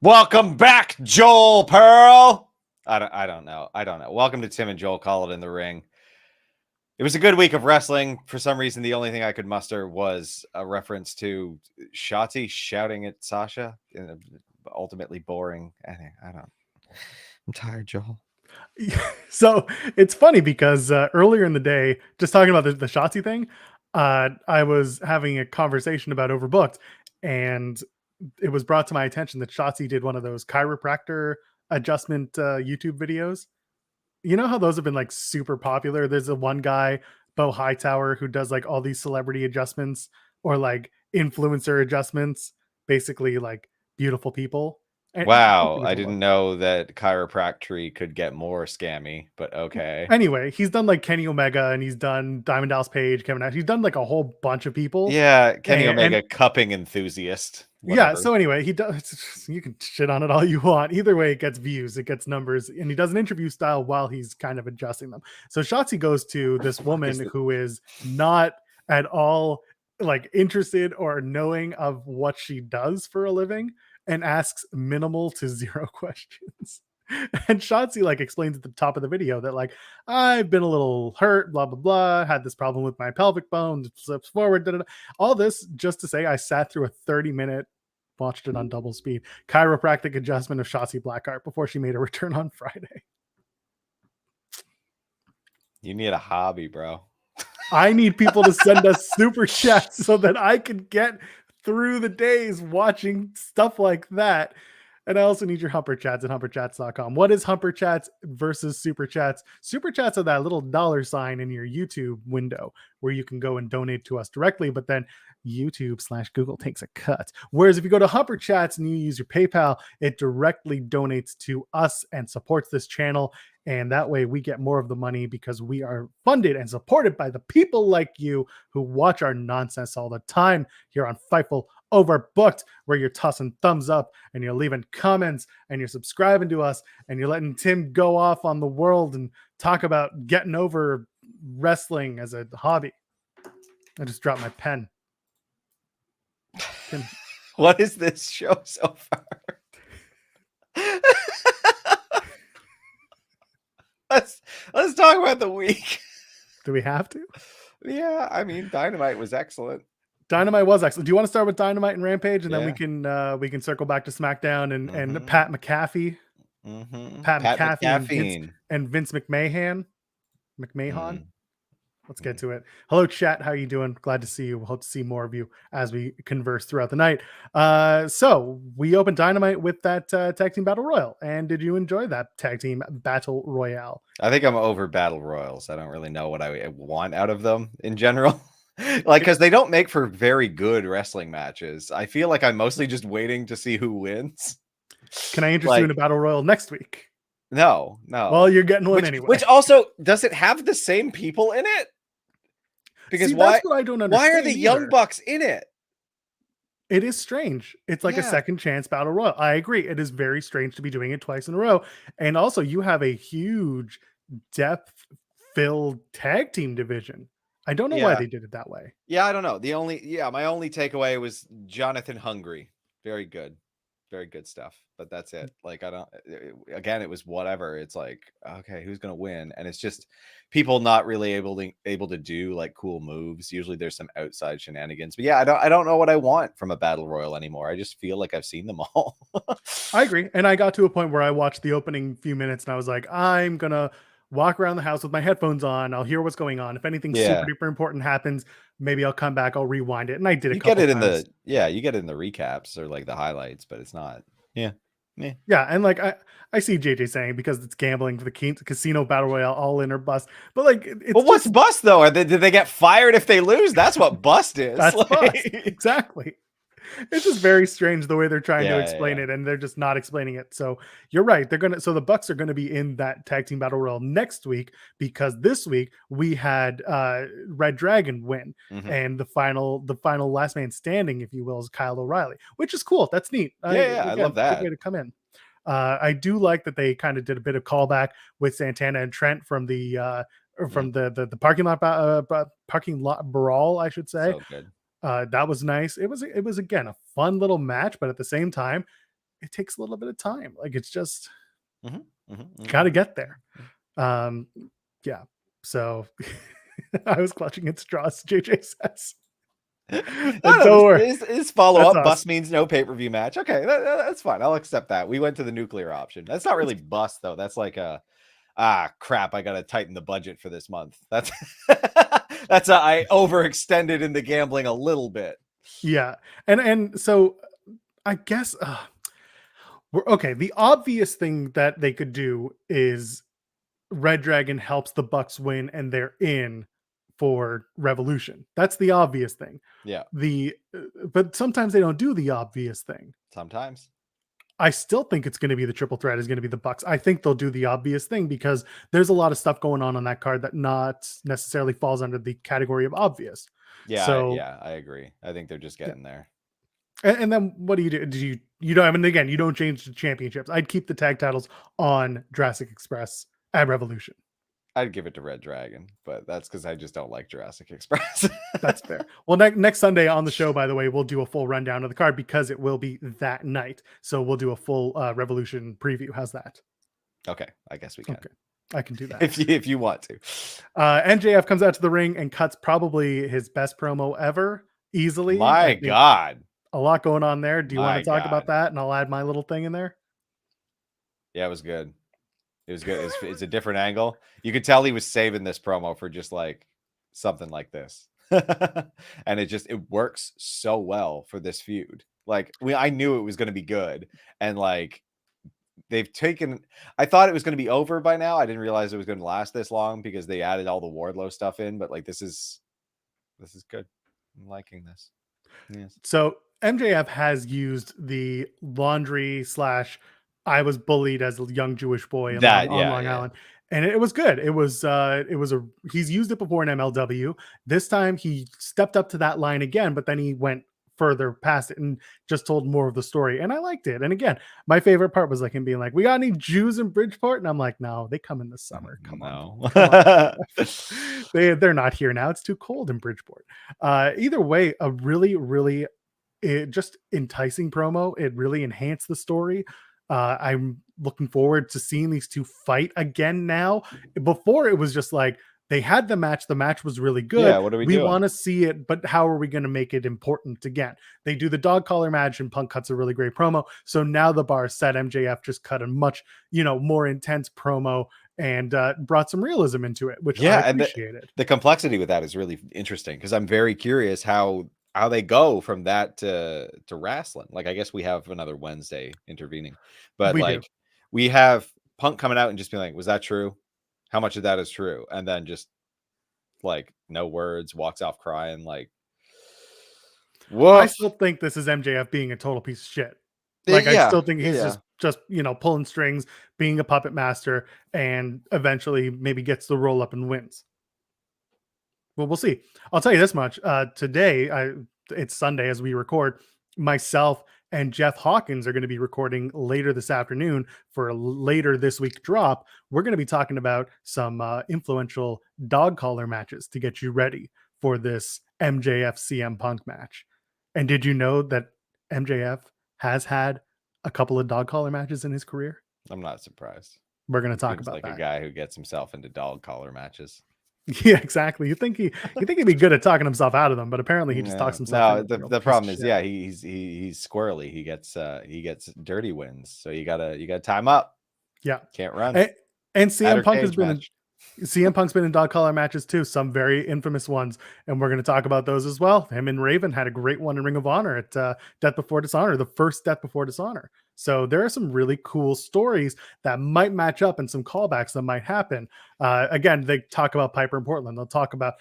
Welcome back, Joel Pearl. I don't know. Welcome to Tim and Joel Call It in the Ring. It was a good week of wrestling. For some reason, the only thing I could muster was a reference to Shotzi shouting at Sasha. Ultimately boring. I don't. I'm tired, Joel. So it's funny because earlier in the day, just talking about the Shotzi thing, I was having a conversation about Overbooked, and it was brought to my attention that Shotzi did one of those chiropractor adjustment YouTube videos. You know how those have been like super popular? There's a one guy, Bo Hightower, who does like all these celebrity adjustments or like influencer adjustments, basically like beautiful people. And Wow, I didn't know that chiropractic could get more scammy, but okay. Anyway, he's done like Kenny Omega and he's done Diamond Dallas Page, Kevin Nash. He's done like a whole bunch of people. Yeah, Kenny Omega, And cupping enthusiast. yeah, Whatever. so anyway, he does. You can shit on it all you want. Either way, it gets views, it gets numbers, and he does an interview style while he's kind of adjusting them. So Shotzi goes to this woman who is not at all like interested or knowing of what she does for a living and asks minimal to zero questions. And Shotzi like explains at the top of the video that like I've been a little hurt, blah blah blah, had this problem with my pelvic bone, slips forward, da, da, da. All this just to say I sat through a 30-minute, watched it on double speed, chiropractic adjustment of Shotzi Blackheart before she made a return on Friday. You need a hobby, bro. I need people to send us super chats so that I can get through the days watching stuff like that. And I also need your Humper Chats at humperchats.com. What is Humper Chats versus Super Chats? Super Chats are that little dollar sign in your YouTube window where you can go and donate to us directly, but then YouTube/Google takes a cut. Whereas if you go to Humper Chats and you use your PayPal, it directly donates to us and supports this channel. And that way we get more of the money because we are funded and supported by the people like you who watch our nonsense all the time here on Fightful Overbooked, where you're tossing thumbs up and you're leaving comments and you're subscribing to us and you're letting Tim go off on the world and talk about getting over wrestling as a hobby. I just dropped my pen. Tim. What is this show so far? Let's talk about the week. Do we have to? Yeah, I mean, Dynamite was excellent. Dynamite was excellent. Do you want to start with Dynamite and Rampage, and then we can circle back to SmackDown and Pat McAfee, Pat McAfee and Vince McMahon. Let's get to it. Hello, chat. How are you doing? Glad to see you. We'll hope to see more of you as we converse throughout the night. So we opened Dynamite with that tag team battle royal. And did you enjoy that tag team battle royale? I think I'm over battle royals. I don't really know what I want out of them in general. Like, because they don't make for very good wrestling matches. I feel like I'm mostly just waiting to see who wins. Can I interest you in a battle royal next week? No. Well, you're getting one anyway. Which also, does it have the same people in it? Because that's what I don't understand. Why are the Young Bucks in it? It is strange. It's like a second chance battle royal. I agree. It is very strange to be doing it twice in a row. And also, you have a huge depth-filled tag team division. I don't know why they did it that way. Yeah, I don't know. My only takeaway was Jonathan Hungry. Very good stuff. But that's it. Like, again, it was whatever. It's like, okay, who's gonna win? And it's just people not really able to do like cool moves. Usually there's some outside shenanigans. But yeah, I don't know what I want from a battle royal anymore. I just feel like I've seen them all. I agree. And I got to a point where I watched the opening few minutes and I was like, I'm gonna walk around the house with my headphones on. I'll hear what's going on. If anything super duper important happens, maybe I'll come back. I'll rewind it. And I did. You get it in the recaps or like the highlights, but it's not. Yeah. And like I see JJ saying because it's gambling for the casino battle royale, all in or bust. But like, what's bust though? Did they get fired if they lose? That's what bust is. That's bust. Exactly. It's just very strange the way they're trying to explain it, and they're just not explaining it. So you're right. So the Bucks are going to be in that tag team battle royal next week because this week we had Red Dragon win, and the final last man standing, if you will, is Kyle O'Reilly, which is cool. That's neat. Again, I love that. Good way to come in. I do like that they kind of did a bit of callback with Santana and Trent from the parking lot brawl, I should say. So good. That was nice. It was again a fun little match, but at the same time, it takes a little bit of time. Like it's just Mm-hmm. got to get there. Yeah. So I was clutching at straws. JJ says. And don't worry, This follow that's up us. bust means no pay-per-view match. Okay, that's fine. I'll accept that. We went to the nuclear option. That's not really bust though. That's like a crap, I gotta tighten the budget for this month. That's I overextended in the gambling a little bit. Yeah. And so I guess okay, the obvious thing that they could do is Red Dragon helps the Bucks win and they're in for Revolution. That's the obvious thing. Yeah. But sometimes they don't do the obvious thing. Sometimes. I still think it's going to be the triple threat is going to be the Bucks. I think they'll do the obvious thing because there's a lot of stuff going on that card that not necessarily falls under the category of obvious. Yeah, So I agree. I think they're just getting there. and then what do? Do you don't? I mean, again, you don't change the championships. I'd keep the tag titles on Jurassic Express at Revolution. I'd give it to Red Dragon, but that's because I just don't like Jurassic Express. That's fair. Well, next Sunday on the show, by the way, we'll do a full rundown of the card because it will be that night. So we'll do a full Revolution preview. How's that? Okay, I guess we can. Okay, I can do that if you want to. NJF comes out to the ring and cuts probably his best promo ever, easily. My God, a lot going on there. Do you want to talk about that? And I'll add my little thing in there. Yeah, it was good. It was good. It's a different angle. You could tell he was saving this promo for just like something like this. And it works so well for this feud. Like I knew it was going to be good. And like I thought it was going to be over by now. I didn't realize it was going to last this long because they added all the Wardlow stuff in, but like this is good. I'm liking this. Yes. So MJF has used the laundry / I was bullied as a young Jewish boy on Long Island. And it was good. He's used it before in MLW. This time he stepped up to that line again, but then he went further past it and just told more of the story. And I liked it. And again, my favorite part was like him being like, "We got any Jews in Bridgeport?" And I'm like, "No, they come in the summer. Come on. They're not here now. It's too cold in Bridgeport." Either way, a really, really just enticing promo. It really enhanced the story. I'm looking forward to seeing these two fight again now. Before it was just like they had the match. The match was really good. Yeah, what are we want to see it, but how are we going to make it important again? They do the dog collar match and Punk cuts a really great promo. So now the bar is set. MJF just cut a much, more intense promo and brought some realism into it, which I appreciated. And the complexity with that is really interesting because I'm very curious how they go from that to wrestling. Like, I guess we have another Wednesday intervening, but we have Punk coming out and just being like, was that true? How much of that is true? And then just like no words, walks off crying. Like, whoa. I still think this is MJF being a total piece of shit. Like, I still think he's just pulling strings, being a puppet master, and eventually maybe gets the roll up and wins. Well, we'll see. I'll tell you this much. Today, it's Sunday as we record. Myself and Jeff Hawkins are going to be recording later this afternoon for a later this week drop. We're going to be talking about some influential dog collar matches to get you ready for this MJF CM Punk match. And did you know that MJF has had a couple of dog collar matches in his career? I'm not surprised. We're going to talk about like that. A guy who gets himself into dog collar matches. Yeah, exactly. You think he'd be good at talking himself out of them, but apparently he just talks himself. No, the problem is, he's squirrely. He gets dirty wins, so you gotta time up. Yeah, can't run. And CM Punk CM Punk's been in dog collar matches too, some very infamous ones, and we're going to talk about those as well. Him and Raven had a great one in Ring of Honor at Death Before Dishonor, the first Death Before Dishonor. So there are some really cool stories that might match up and some callbacks that might happen. Again, they talk about Piper in Portland. They'll talk about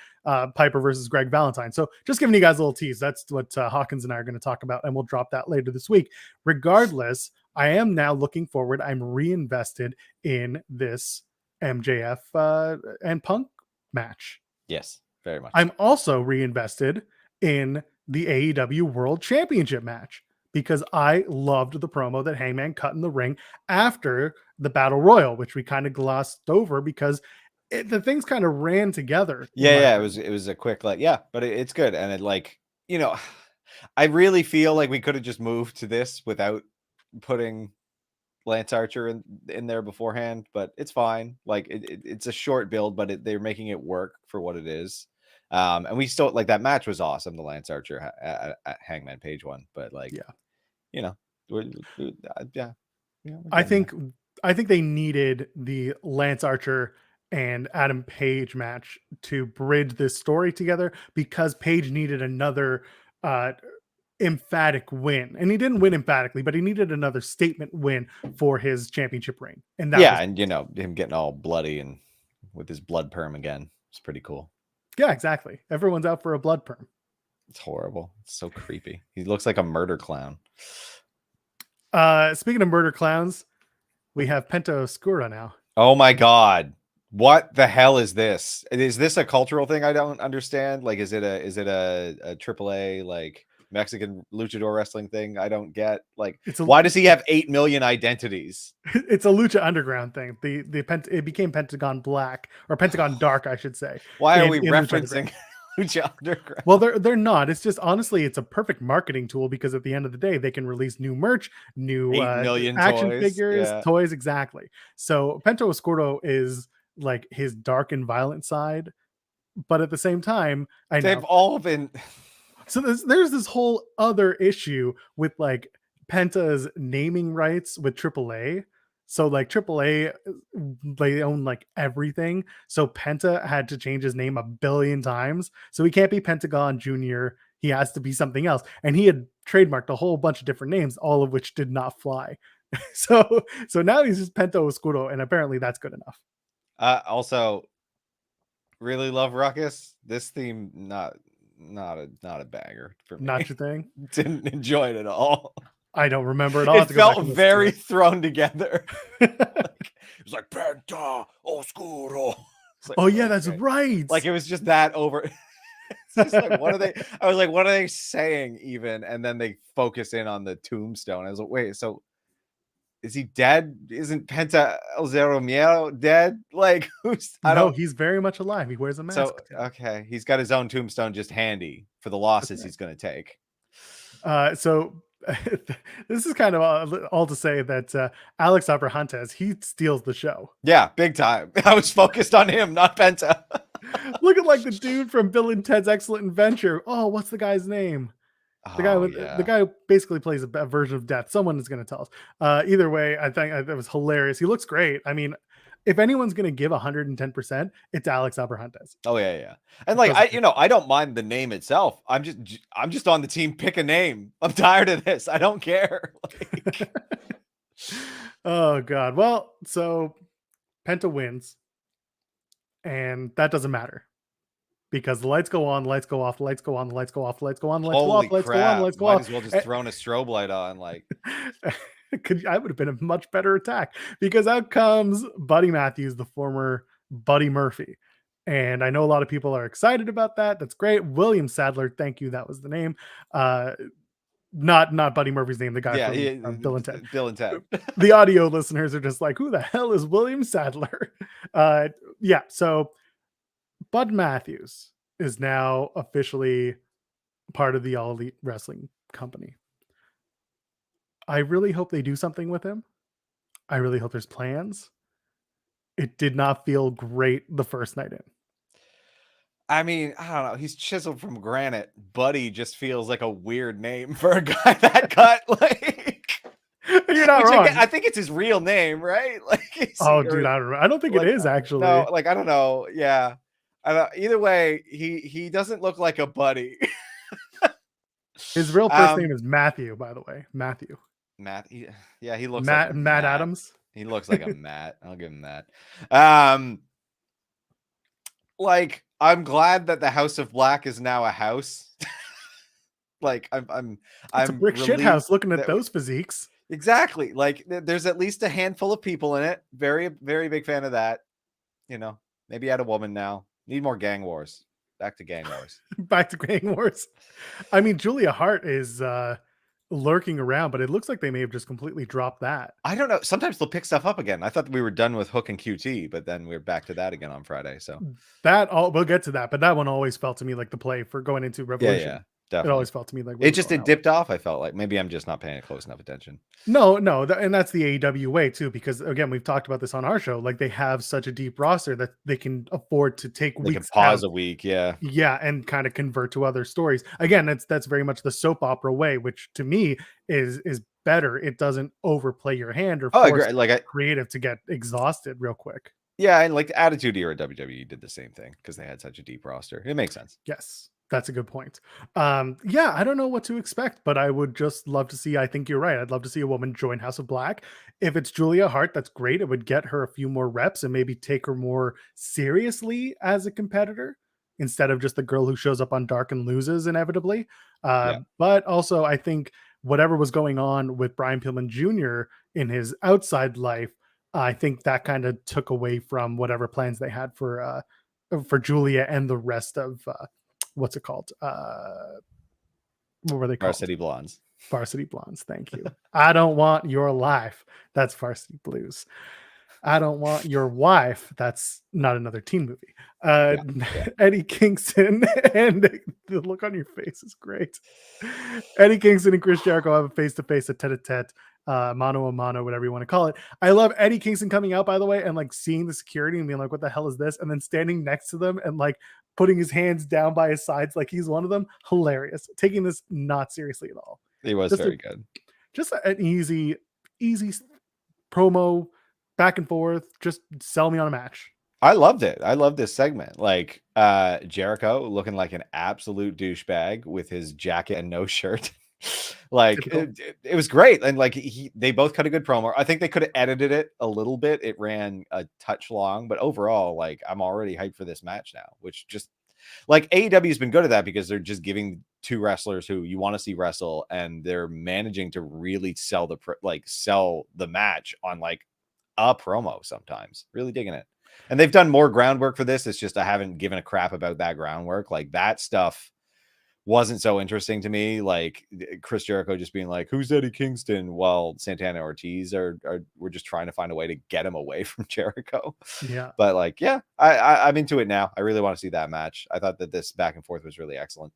Piper versus Greg Valentine. So just giving you guys a little tease. That's what Hawkins and I are going to talk about, and we'll drop that later this week. Regardless, I am now looking forward. I'm reinvested in this MJF and Punk match. Yes, very much. I'm also reinvested in the AEW World Championship match because I loved the promo that Hangman cut in the ring after the Battle Royal, which we kind of glossed over because the things kind of ran together. Yeah, it was a quick but it's good. And it I really feel like we could have just moved to this without putting Lance Archer in there beforehand, but it's fine. Like it's a short build, but they're making it work for what it is. And we still like that match was awesome, the Lance Archer Hangman Page one, but like, Yeah. you know, yeah. I think they needed the Lance Archer and Adam Page match to bridge this story together, because Page needed another emphatic win, and he didn't win emphatically, but he needed another statement win for his championship reign. And that was, and him getting all bloody and with his blood perm again, it's pretty cool. Yeah, exactly. Everyone's out for a blood perm. It's horrible. It's so creepy. He looks like a murder clown. Speaking of murder clowns, we have Penta Oscuro now. Oh my god. What the hell is this? Is this a cultural thing I don't understand? Like, is it a AAA like Mexican luchador wrestling thing? I don't get. Like, why does he have 8 million identities? It's a Lucha Underground thing. It became Pentagon Black, or Pentagon Dark, I should say. Why are we referencing Lucha Underground? Well, they're not. It's just, honestly, it's a perfect marketing tool, because at the end of the day, they can release new merch, new 8 million action toys, figures, toys, exactly. So Penta Oscuro is like his dark and violent side, but at the same time, they've all been. So there's this whole other issue with like Penta's naming rights with AAA. So like AAA, they own like everything. So Penta had to change his name 1 billion times. So he can't be Pentagon Jr. He has to be something else. And he had trademarked a whole bunch of different names, all of which did not fly. So now he's just Penta Oscuro, and apparently that's good enough. Also, really love Ruckus. This theme, not a banger for me. Not your thing? Didn't enjoy it at all. I don't remember it all. It felt very thrown together. It was like Penta Oscuro. Like, oh yeah, that's right. Like it was just that over. It's just like, what are they? I was like, what are they saying even? And then they focus in on the tombstone. I was like, wait, so is he dead? Isn't Penta El Zero Miedo dead? Like, he's very much alive. He wears a mask. So, okay, he's got his own tombstone just handy for the losses he's going to take. So this is kind of all to say that Alex Abrahantes, he steals the show. Yeah, big time. I was focused on him, not Penta. Look at like the dude from Bill and Ted's Excellent Adventure. Oh, what's the guy's name? The guy who basically plays a version of Death. Someone is going to tell us. Either way, I think that was hilarious. He looks great. I mean, if anyone's going to give 110%, it's Alex Abrahantes. Oh yeah. And like, I don't mind the name itself. I'm just on the team. Pick a name. I'm tired of this. I don't care. Like... Oh God. Well, so Penta wins, and that doesn't matter, because the lights go on, the lights go off, the lights go on, the lights go off, the lights go on, the lights go off, the lights go on, the lights go off. Might as well just thrown a strobe light on. Like, I would have been a much better attack, because out comes Buddy Matthews, the former Buddy Murphy. And I know a lot of people are excited about that. That's great. William Sadler, thank you. That was the name. Not Buddy Murphy's name, the guy from Bill and Ted. Bill and Ted. The audio listeners are just like, who the hell is William Sadler? Yeah, so Bud Matthews is now officially part of the All Elite Wrestling company. I really hope they do something with him. I really hope there's plans. It did not feel great the first night in. I mean, I don't know. He's chiseled from granite. Buddy just feels like a weird name for a guy that cut. Like, you're not wrong. I think it's his real name, right? Like, dude, I don't think it is actually. No, like, I don't know. Yeah, either way, he doesn't look like a Buddy. His real first name is Matthew, by the way. Matthew. Yeah, he looks Matt, like Matt Adams. He looks like a Matt. I'll give him that. Like, I'm glad that the House of Black is now a house. Like, I'm a brick shit house looking at those physiques. Exactly. Like, there's at least a handful of people in it. Very, very big fan of that. Maybe add a woman now. Need more gang wars. Back to gang wars. Back to gang wars. I mean, Julia Hart is lurking around, but it looks like they may have just completely dropped that. I don't know. Sometimes they'll pick stuff up again. I thought we were done with Hook and QT, but then we're back to that again on Friday. So we'll get to that, but that one always felt to me like the play for going into Revolution. definitely. It always felt to me like It dipped off. I felt like maybe I'm just not paying close enough attention. No, and that's the AEW way too, because again, we've talked about this on our show. Like they have such a deep roster that they can afford to take They can weeks pause out, a week, yeah, and kind of convert to other stories. Again, that's very much the soap opera way, which to me is better. It doesn't overplay your hand or oh, I force agree. Like creative to get exhausted real quick. yeah, and like the Attitude Era WWE did the same thing because they had such a deep roster. It makes sense. Yes, that's a good point. Yeah, I don't know what to expect, but I would just love to see. I think you're right. I'd love to see a woman join House of Black. If it's Julia Hart, that's great. It would get her a few more reps and maybe take her more seriously as a competitor instead of just the girl who shows up on Dark and loses inevitably. Yeah. But also, I think whatever was going on with Brian Pillman Jr. in his outside life, I think that kind of took away from whatever plans they had for Julia and the rest of what's it called? What were they called? Varsity Blondes. Varsity Blondes. Thank you. I don't want your life. That's Varsity Blues. I don't want your wife. That's not another teen movie. Eddie Kingston, and the look on your face is great. Eddie Kingston and Chris Jericho have a face-to-face, a tete-a-tete, mano a mano, whatever you want to call it. I love Eddie Kingston coming out, by the way, and like seeing the security and being like, what the hell is this? And then standing next to them and like putting his hands down by his sides like he's one of them. Hilarious. Taking this not seriously at all. He was very good. Just an easy promo, back and forth. Just sell me on a match. I loved it. I love this segment. Like Jericho looking like an absolute douchebag with his jacket and no shirt. Like it was great. And like they both cut a good promo. I think they could have edited it a little bit. It ran a touch long, but overall, like I'm already hyped for this match now, which just like AEW has been good at that because they're just giving two wrestlers who you want to see wrestle, and they're managing to really sell the match on like a promo sometimes. Really digging it. And they've done more groundwork for this. It's just I haven't given a crap about that groundwork. Like that stuff wasn't so interesting to me. Like Chris Jericho just being like, "Who's Eddie Kingston?" while Santana Ortiz we're just trying to find a way to get him away from Jericho. Yeah, but like, yeah, I'm into it now. I really want to see that match. I thought that this back and forth was really excellent.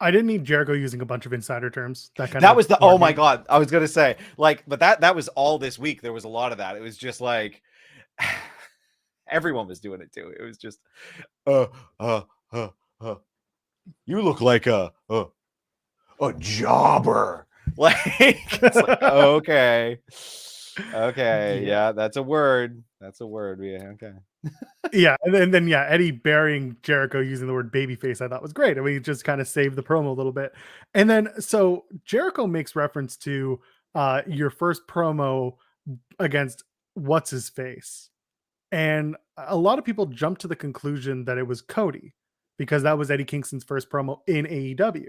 I didn't need Jericho using a bunch of insider terms. That was the oh my god. I was gonna say like, but that was all this week. There was a lot of that. It was just like everyone was doing it too. It was just you look like a jobber. Like, it's like okay. Yeah, that's a word. Yeah, okay. Yeah, and then Eddie burying Jericho using the word babyface, I thought was great. I mean, he just kind of saved the promo a little bit. And then so Jericho makes reference to your first promo against what's his face. And a lot of people jumped to the conclusion that it was Cody because that was Eddie Kingston's first promo in AEW.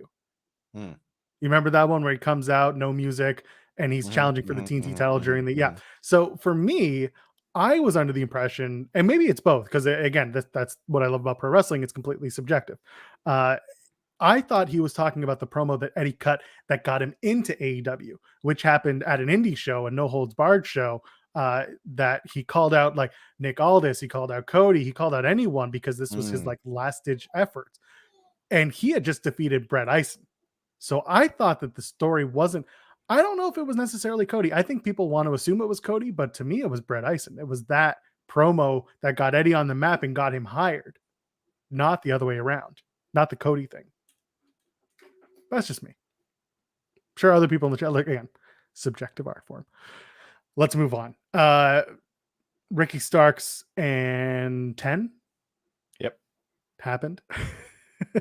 You remember that one where he comes out, no music, and he's challenging for the TNT title during the So for me, I was under the impression, and maybe it's both, because again, that's what I love about pro wrestling. It's completely subjective. I thought he was talking about the promo that Eddie cut that got him into AEW, which happened at an indie show, a no holds barred show. That he called out like Nick Aldis, he called out Cody, he called out anyone because this was his like last ditch effort, and he had just defeated Brett Eisen. So I thought that the story wasn't. I don't know if it was necessarily Cody. I think people want to assume it was Cody, but to me, it was Brett Eisen. It was that promo that got Eddie on the map and got him hired, not the other way around, not the Cody thing. That's just me. I'm sure other people in the chat, like again, subjective art form. Let's move on. Ricky Starks and 10. Yep. Happened.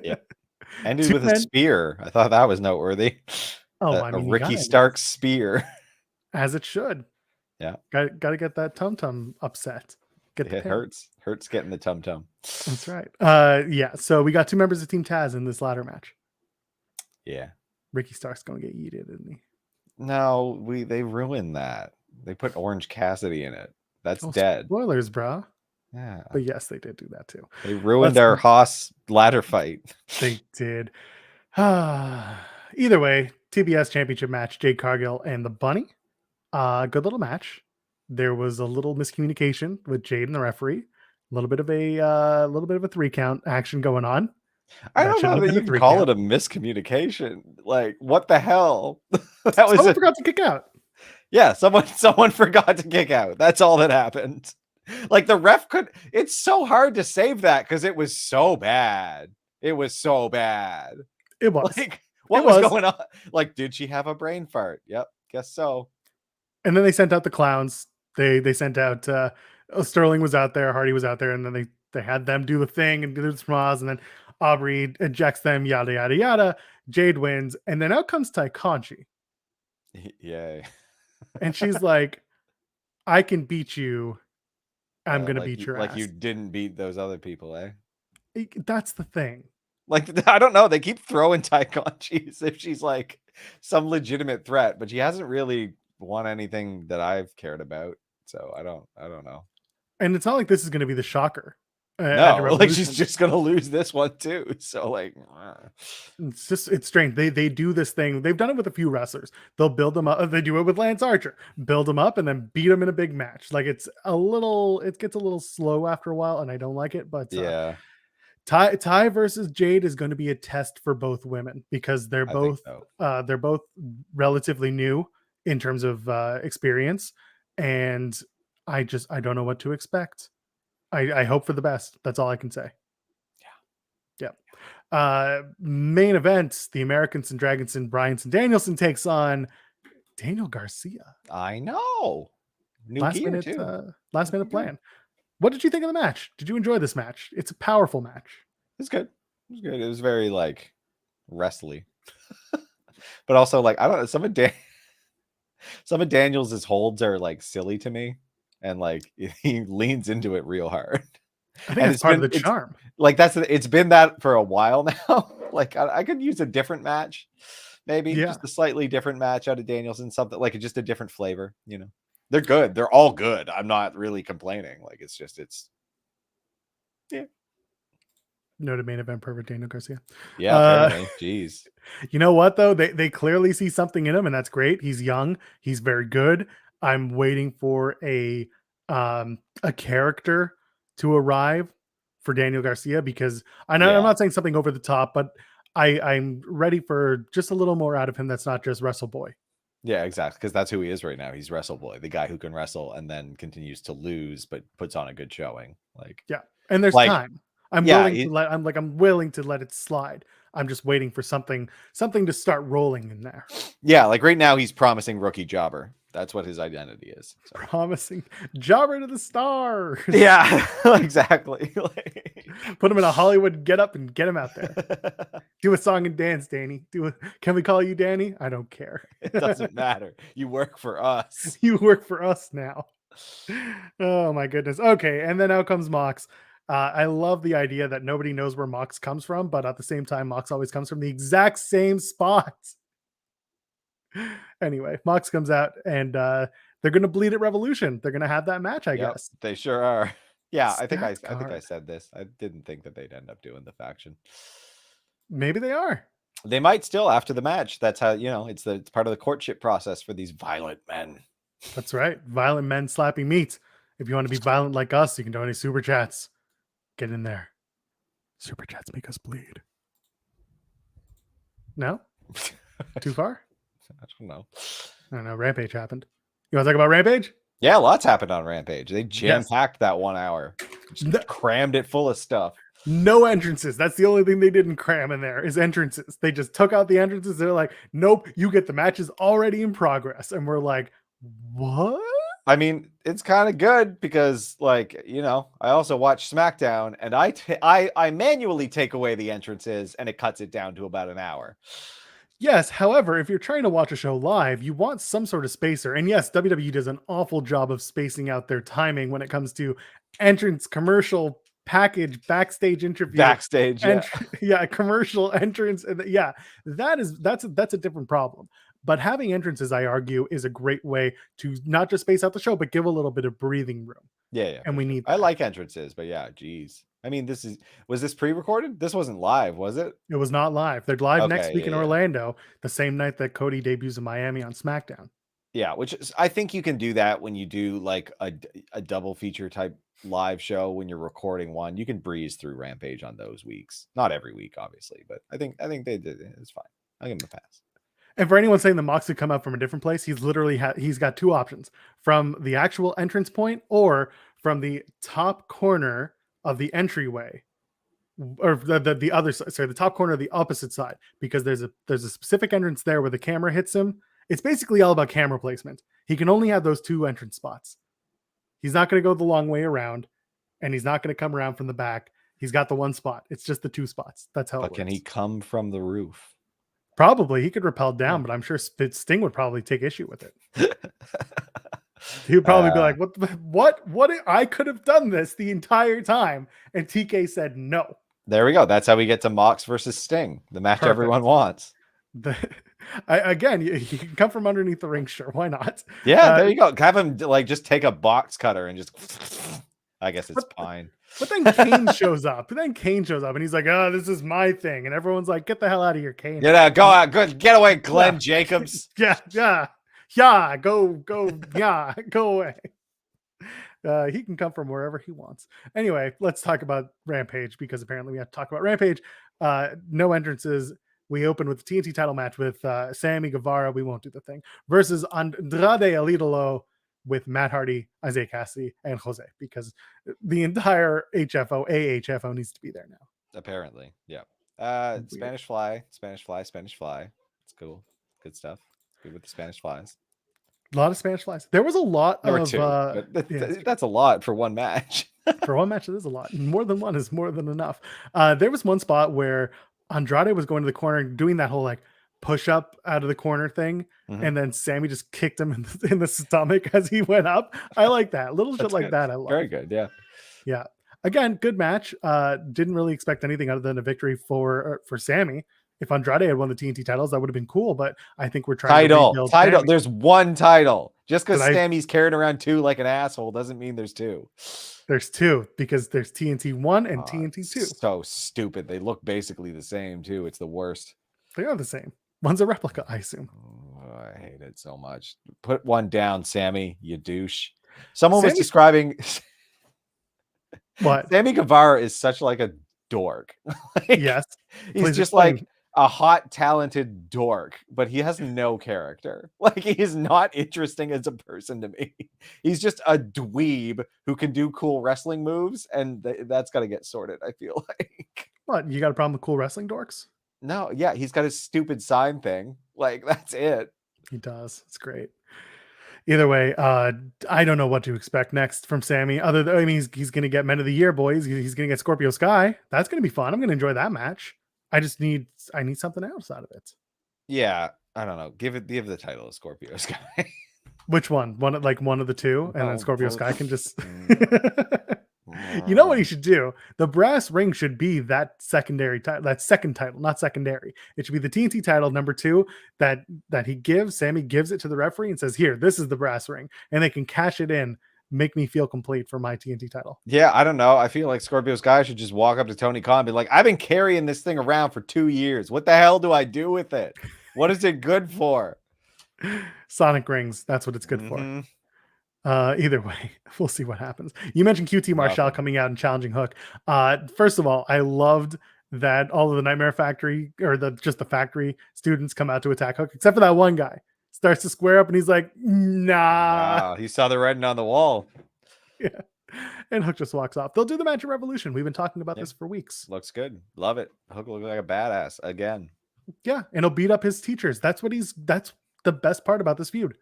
Yep. Ended with a spear. I thought that was noteworthy. Oh, a Ricky Starks spear. As it should. Yeah. Got to get that tum-tum upset. It hurts. Hurts getting the tum-tum. That's right. Yeah. So we got two members of Team Taz in this ladder match. Yeah. Ricky Starks going to get yeeted, isn't he? No, they ruined that. They put Orange Cassidy in it. That's dead. Spoilers, bro. Yeah. But yes, they did do that too. They ruined our Haas ladder fight. They did. Either way, TBS championship match, Jade Cargill and the Bunny. Good little match. There was a little miscommunication with Jade and the referee. A little bit of a 3 count action going on. I That don't know shouldn't have that been you a can 3 call count. it a miscommunication. Like, what the hell? That was Someone forgot to kick out. yeah, someone forgot to kick out. That's all that happened. Like the ref could it's so hard to save that because it was so bad. It was so bad. It was. Like, It what was was. going on? Like, did she have a brain fart? Yep, guess so. And then they sent out the clowns. They sent out Sterling was out there, Hardy was out there, and then they had them do the thing and do the schmoz, and then Aubrey ejects them, yada yada yada. Jade wins, and then out comes Taikonchi, Yay. and she's like, "I can beat you. I'm gonna beat your like ass." you didn't beat those other people, eh? That's the thing. Like, I don't know. They keep throwing Taikonchi as if she's like some legitimate threat, but she hasn't really won anything that I've cared about. So I don't know. And it's not like this is gonna be the shocker at No, like she's Revolution. just gonna lose this one too. So like, It's strange. They do this thing. They've done it with a few wrestlers. They'll build them up. They do it with Lance Archer. Build them up and then beat them in a big match. Like it gets a little slow after a while, and I don't like it. But yeah, Ty versus Jade is going to be a test for both women because I think so. they're both relatively new in terms of experience, and I don't know what to expect. I hope for the best. That's all I can say. Yeah. Main event: the Americans and Dragonson, Bryanson Danielson takes on Daniel Garcia. I know. New gear too. Last minute plan. What did you think of the match? Did you enjoy this match? It's a powerful match. It's good. It was good. It was very like wrestly, but also like I don't know. Some of Daniels' holds are like silly to me, and like he leans into it real hard. I think And that's part of the charm. Like it's been that for a while now. Like I could use a different match, maybe Yeah. just a slightly different match out of Danielson, something like just a different flavor. You know, they're good. They're all good. I'm not really complaining. Like it's yeah. Noted main event perfect Daniel Garcia. Yeah, apparently. Jeez. You know what though? They clearly see something in him, and that's great. He's young. He's very good. I'm waiting for a character to arrive for Daniel Garcia because I know I'm not saying something over the top, but I'm ready for just a little more out of him. That's not just Wrestle Boy. Yeah, exactly. Because that's who he is right now. He's Wrestle Boy, the guy who can wrestle and then continues to lose, but puts on a good showing. Like, yeah, and there's like, time. I'm willing to let it slide. I'm just waiting for something to start rolling in there. Yeah, like right now he's promising rookie jobber. That's what his identity is. So. Promising jobber to the stars. Yeah, exactly. Put him in a Hollywood get up and get him out there. Do a song and dance, Danny. Can we call you Danny? I don't care. It doesn't matter. You work for us. You work for us now. Oh my goodness. Okay, and then out comes Mox. I love the idea that nobody knows where Mox comes from, but at the same time, Mox always comes from the exact same spot. Anyway, Mox comes out and they're gonna bleed at Revolution. They're gonna have that match, I guess. They sure are. Yeah, I think I Card. said this. I didn't think that they'd end up doing the faction. Maybe they are. They might still after the match. That's how it's part of the courtship process for these violent men. That's right. Violent men slapping meat. If you want to be violent like us, you can donate super chats. Get in there. Super chats make us bleed. No? Too far? I don't know. I don't know. Rampage happened. You want to talk about Rampage? Yeah, lots happened on Rampage. They jam-packed that 1 hour. Just crammed it full of stuff. No entrances. That's the only thing they didn't cram in there is entrances. They just took out the entrances. They're like, nope, you get the matches already in progress. And we're like, what? I mean, it's kind of good because, like, I also watch SmackDown and I manually take away the entrances and it cuts it down to about an hour. Yes, however, if you're trying to watch a show live, you want some sort of spacer. And yes, WWE does an awful job of spacing out their timing when it comes to entrance, commercial, package, backstage interview, commercial entrance, and that's a different problem. But having entrances, I argue, is a great way to not just space out the show, but give a little bit of breathing room. Yeah. And we need I like entrances, but yeah, geez. I mean, was this pre-recorded? This wasn't live, was it? It was not live. They're live next week in Orlando, the same night that Cody debuts in Miami on SmackDown. Yeah, which is, I think you can do that when you do like a double feature type live show when you're recording one. You can breeze through Rampage on those weeks. Not every week, obviously, but I think they did it. It's fine. I'll give them a pass. And for anyone saying the Mox could come out from a different place, he's literally he's got two options: from the actual entrance point or from the top corner of the entryway, or the other side. Sorry, the top corner of the opposite side, because there's a specific entrance there where the camera hits him. It's basically all about camera placement. He can only have those two entrance spots. He's not going to go the long way around, and he's not going to come around from the back. He's got the one spot. It's just the two spots. That's how it works. Can he come from the roof? Probably. He could rappel down, but I'm sure Sting would probably take issue with it. He would probably be like, what? I could have done this the entire time. And TK said no. There we go. That's how we get to Mox versus Sting, the match everyone wants. Again, you can come from underneath the ring, sure. Why not? Yeah, there you go. Have him like just take a box cutter and just, I guess it's fine. But then Kane shows up. And he's like, "Oh, this is my thing." And everyone's like, "Get the hell out of here, Kane." Yeah, go out. Good. Get away, Glenn Jacobs. Yeah. Go away. He can come from wherever he wants. Anyway, let's talk about Rampage, because apparently we have to talk about Rampage. No entrances. We open with the TNT title match with Sammy Guevara. We won't do the thing. Versus Andrade El Idolo with Matt Hardy, Isaiah Cassidy, and Jose, because the entire AHFO needs to be there now. Apparently, yeah. Spanish Fly. It's cool. Good stuff. Good with the Spanish Flies. A lot of Spanish Flies. There was a lot there of... that's a lot for one match. For one match, it is a lot. More than one is more than enough. There was one spot where Andrade was going to the corner and doing that whole like push up out of the corner thing, and then Sammy just kicked him in the stomach as he went up. I like that little shit like that. I love. Very good. Yeah. Again, good match. Didn't really expect anything other than a victory for Sammy. If Andrade had won the TNT titles, that would have been cool. But I think we're trying to rebuild title. There's one title. Just because Sammy's carrying around two like an asshole doesn't mean there's two. There's two, because there's TNT 1 and TNT 2. So stupid. They look basically the same too. It's the worst. They are the same. One's a replica, I assume. Oh, I hate it so much. Put one down, Sammy, you douche. Someone was describing what? Sammy Guevara is such like a dork. Yes. He's just like a hot, talented dork, but he has no character. Like, he's not interesting as a person to me. He's just a dweeb who can do cool wrestling moves, and that's got to get sorted, I feel like. What? You got a problem with cool wrestling dorks? No, yeah, he's got his stupid sign thing. Like, that's it. He does. It's great. Either way, I don't know what to expect next from Sammy. Other than, I mean, he's going to get Men of the Year, boys. He's going to get Scorpio Sky. That's going to be fun. I'm going to enjoy that match. I need something else out of it. Yeah, I don't know. Give the title of Scorpio Sky. Which one? One of the two, and then Scorpio Sky can just. You know what he should do? The brass ring should be that secondary title, that second title, not secondary. It should be the TNT title number 2 that Sammy gives it to the referee and says, "Here, this is the brass ring," and they can cash it in. Make me feel complete for my TNT title. Yeah, I don't know. I feel like Scorpio Sky should just walk up to Tony Khan and be like, "I've been carrying this thing around for 2 years. What the hell do I do with it? What is it good for?" Sonic rings. That's what it's good for. Either way, we'll see what happens. You mentioned QT Marshall coming out and challenging Hook. First of all, I loved that all of the Nightmare Factory, or just the factory students, come out to attack Hook, except for that one guy. Starts to square up and he's like, "Nah." Wow, he saw the writing on the wall. Yeah. And Hook just walks off. They'll do the match at Revolution. We've been talking about this for weeks. Looks good. Love it. Hook looks like a badass again. Yeah, and he'll beat up his teachers. That's the best part about this feud.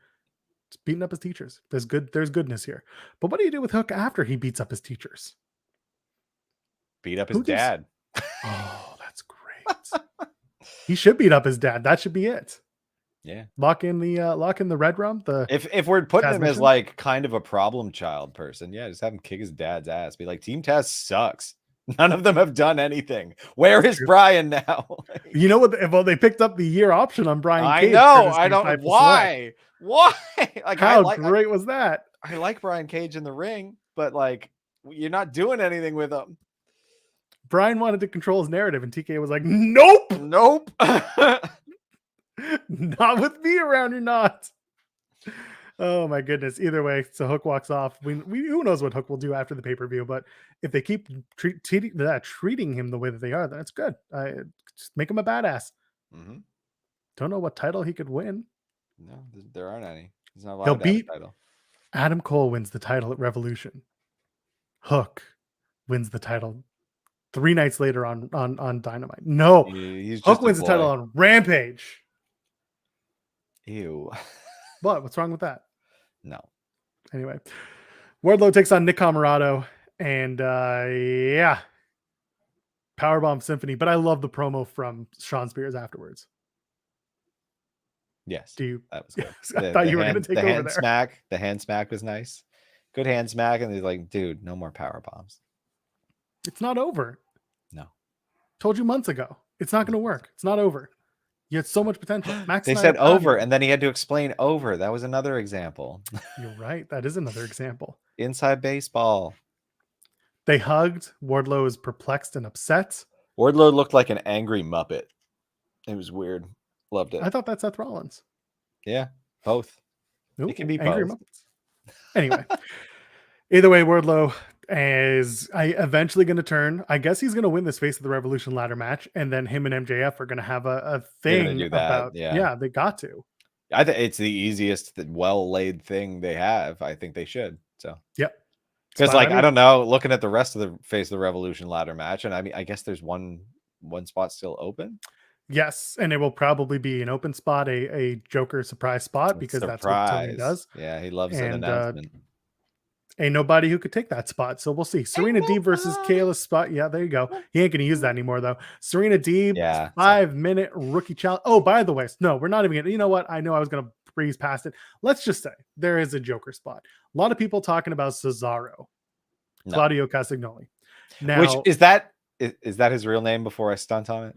It's beating up his teachers. There's goodness here. But what do you do with Hook after he beats up his teachers? Beat up his dad. Oh, that's great. He should beat up his dad. That should be it. Yeah. Lock in the red rum. If we're putting him as like kind of a problem child person, yeah, just have him kick his dad's ass. Be like, Team Taz sucks. None of them have done anything. Where is Brian now? You know what? Well, they picked up the year option on Brian Cage. I know. I don't. Why? Why? Like, how great was that? I like Brian Cage in the ring, but like, you're not doing anything with him. Brian wanted to control his narrative, and TK was like, "Nope, nope." Not with me around, you're not. Oh my goodness. Either way, so Hook walks off. We who knows what Hook will do after the pay-per-view, but if they keep treating him the way that they are, then it's good. Just make him a badass. Mm-hmm. Don't know what title he could win. No, there aren't any. He's not He'll allowed to have beat a title. Adam Cole wins the title at Revolution. Hook wins the title 3 nights later on Dynamite. No, He's Hook just a wins the title boy. on Rampage. Ew. What? What's wrong with that? No. Anyway, Wardlow takes on Nick Comoroto, and yeah, Powerbomb Symphony. But I love the promo from Sean Spears afterwards. Yes, Do you? that was good. I thought you were going to take the over hand there. smack. The hand smack was nice. Good hand smack, and he's like, "Dude, no more power bombs." It's not over. No. Told you months ago. It's not going to work. It's not over. You had so much potential. Max They and I said are proud of over, you. and then he had to explain over. That was another example. You're right. That is another example. Inside baseball. They hugged. Wardlow is perplexed and upset. Wardlow looked like an angry Muppet. It was weird. Loved it. I thought that's Seth Rollins. Yeah, both. Ooh, It can be angry both. Muppets. Anyway, either way, Wardlow is eventually going to turn. I guess he's going to win this Face of the Revolution ladder match, and then him and MJF are going to have a They're gonna thing do that, about. yeah. Yeah, they got to. I think it's the easiest, well-laid thing they have. I think they should. So Yep. because, Fine like, by me. I don't know, looking at the rest of the Face of the Revolution ladder match, and I mean, I guess there's one spot still open. Yes, and it will probably be an open spot, a Joker surprise spot, because that's what Tony does. Yeah, he loves an And announcement. ain't nobody who could take that spot. So we'll see. Serena Deeb versus Kayla spot. Yeah, there you go. He ain't going to use that anymore, though. Serena Deeb, Yeah. 5-minute rookie challenge. Oh, by the way, no, we're not even going to. You know what? I know I was going to breeze past it. Let's just say there is a Joker spot. A lot of people talking about Cesaro, No. Claudio Castagnoli. Now, Which is that his real name before I stunt on it?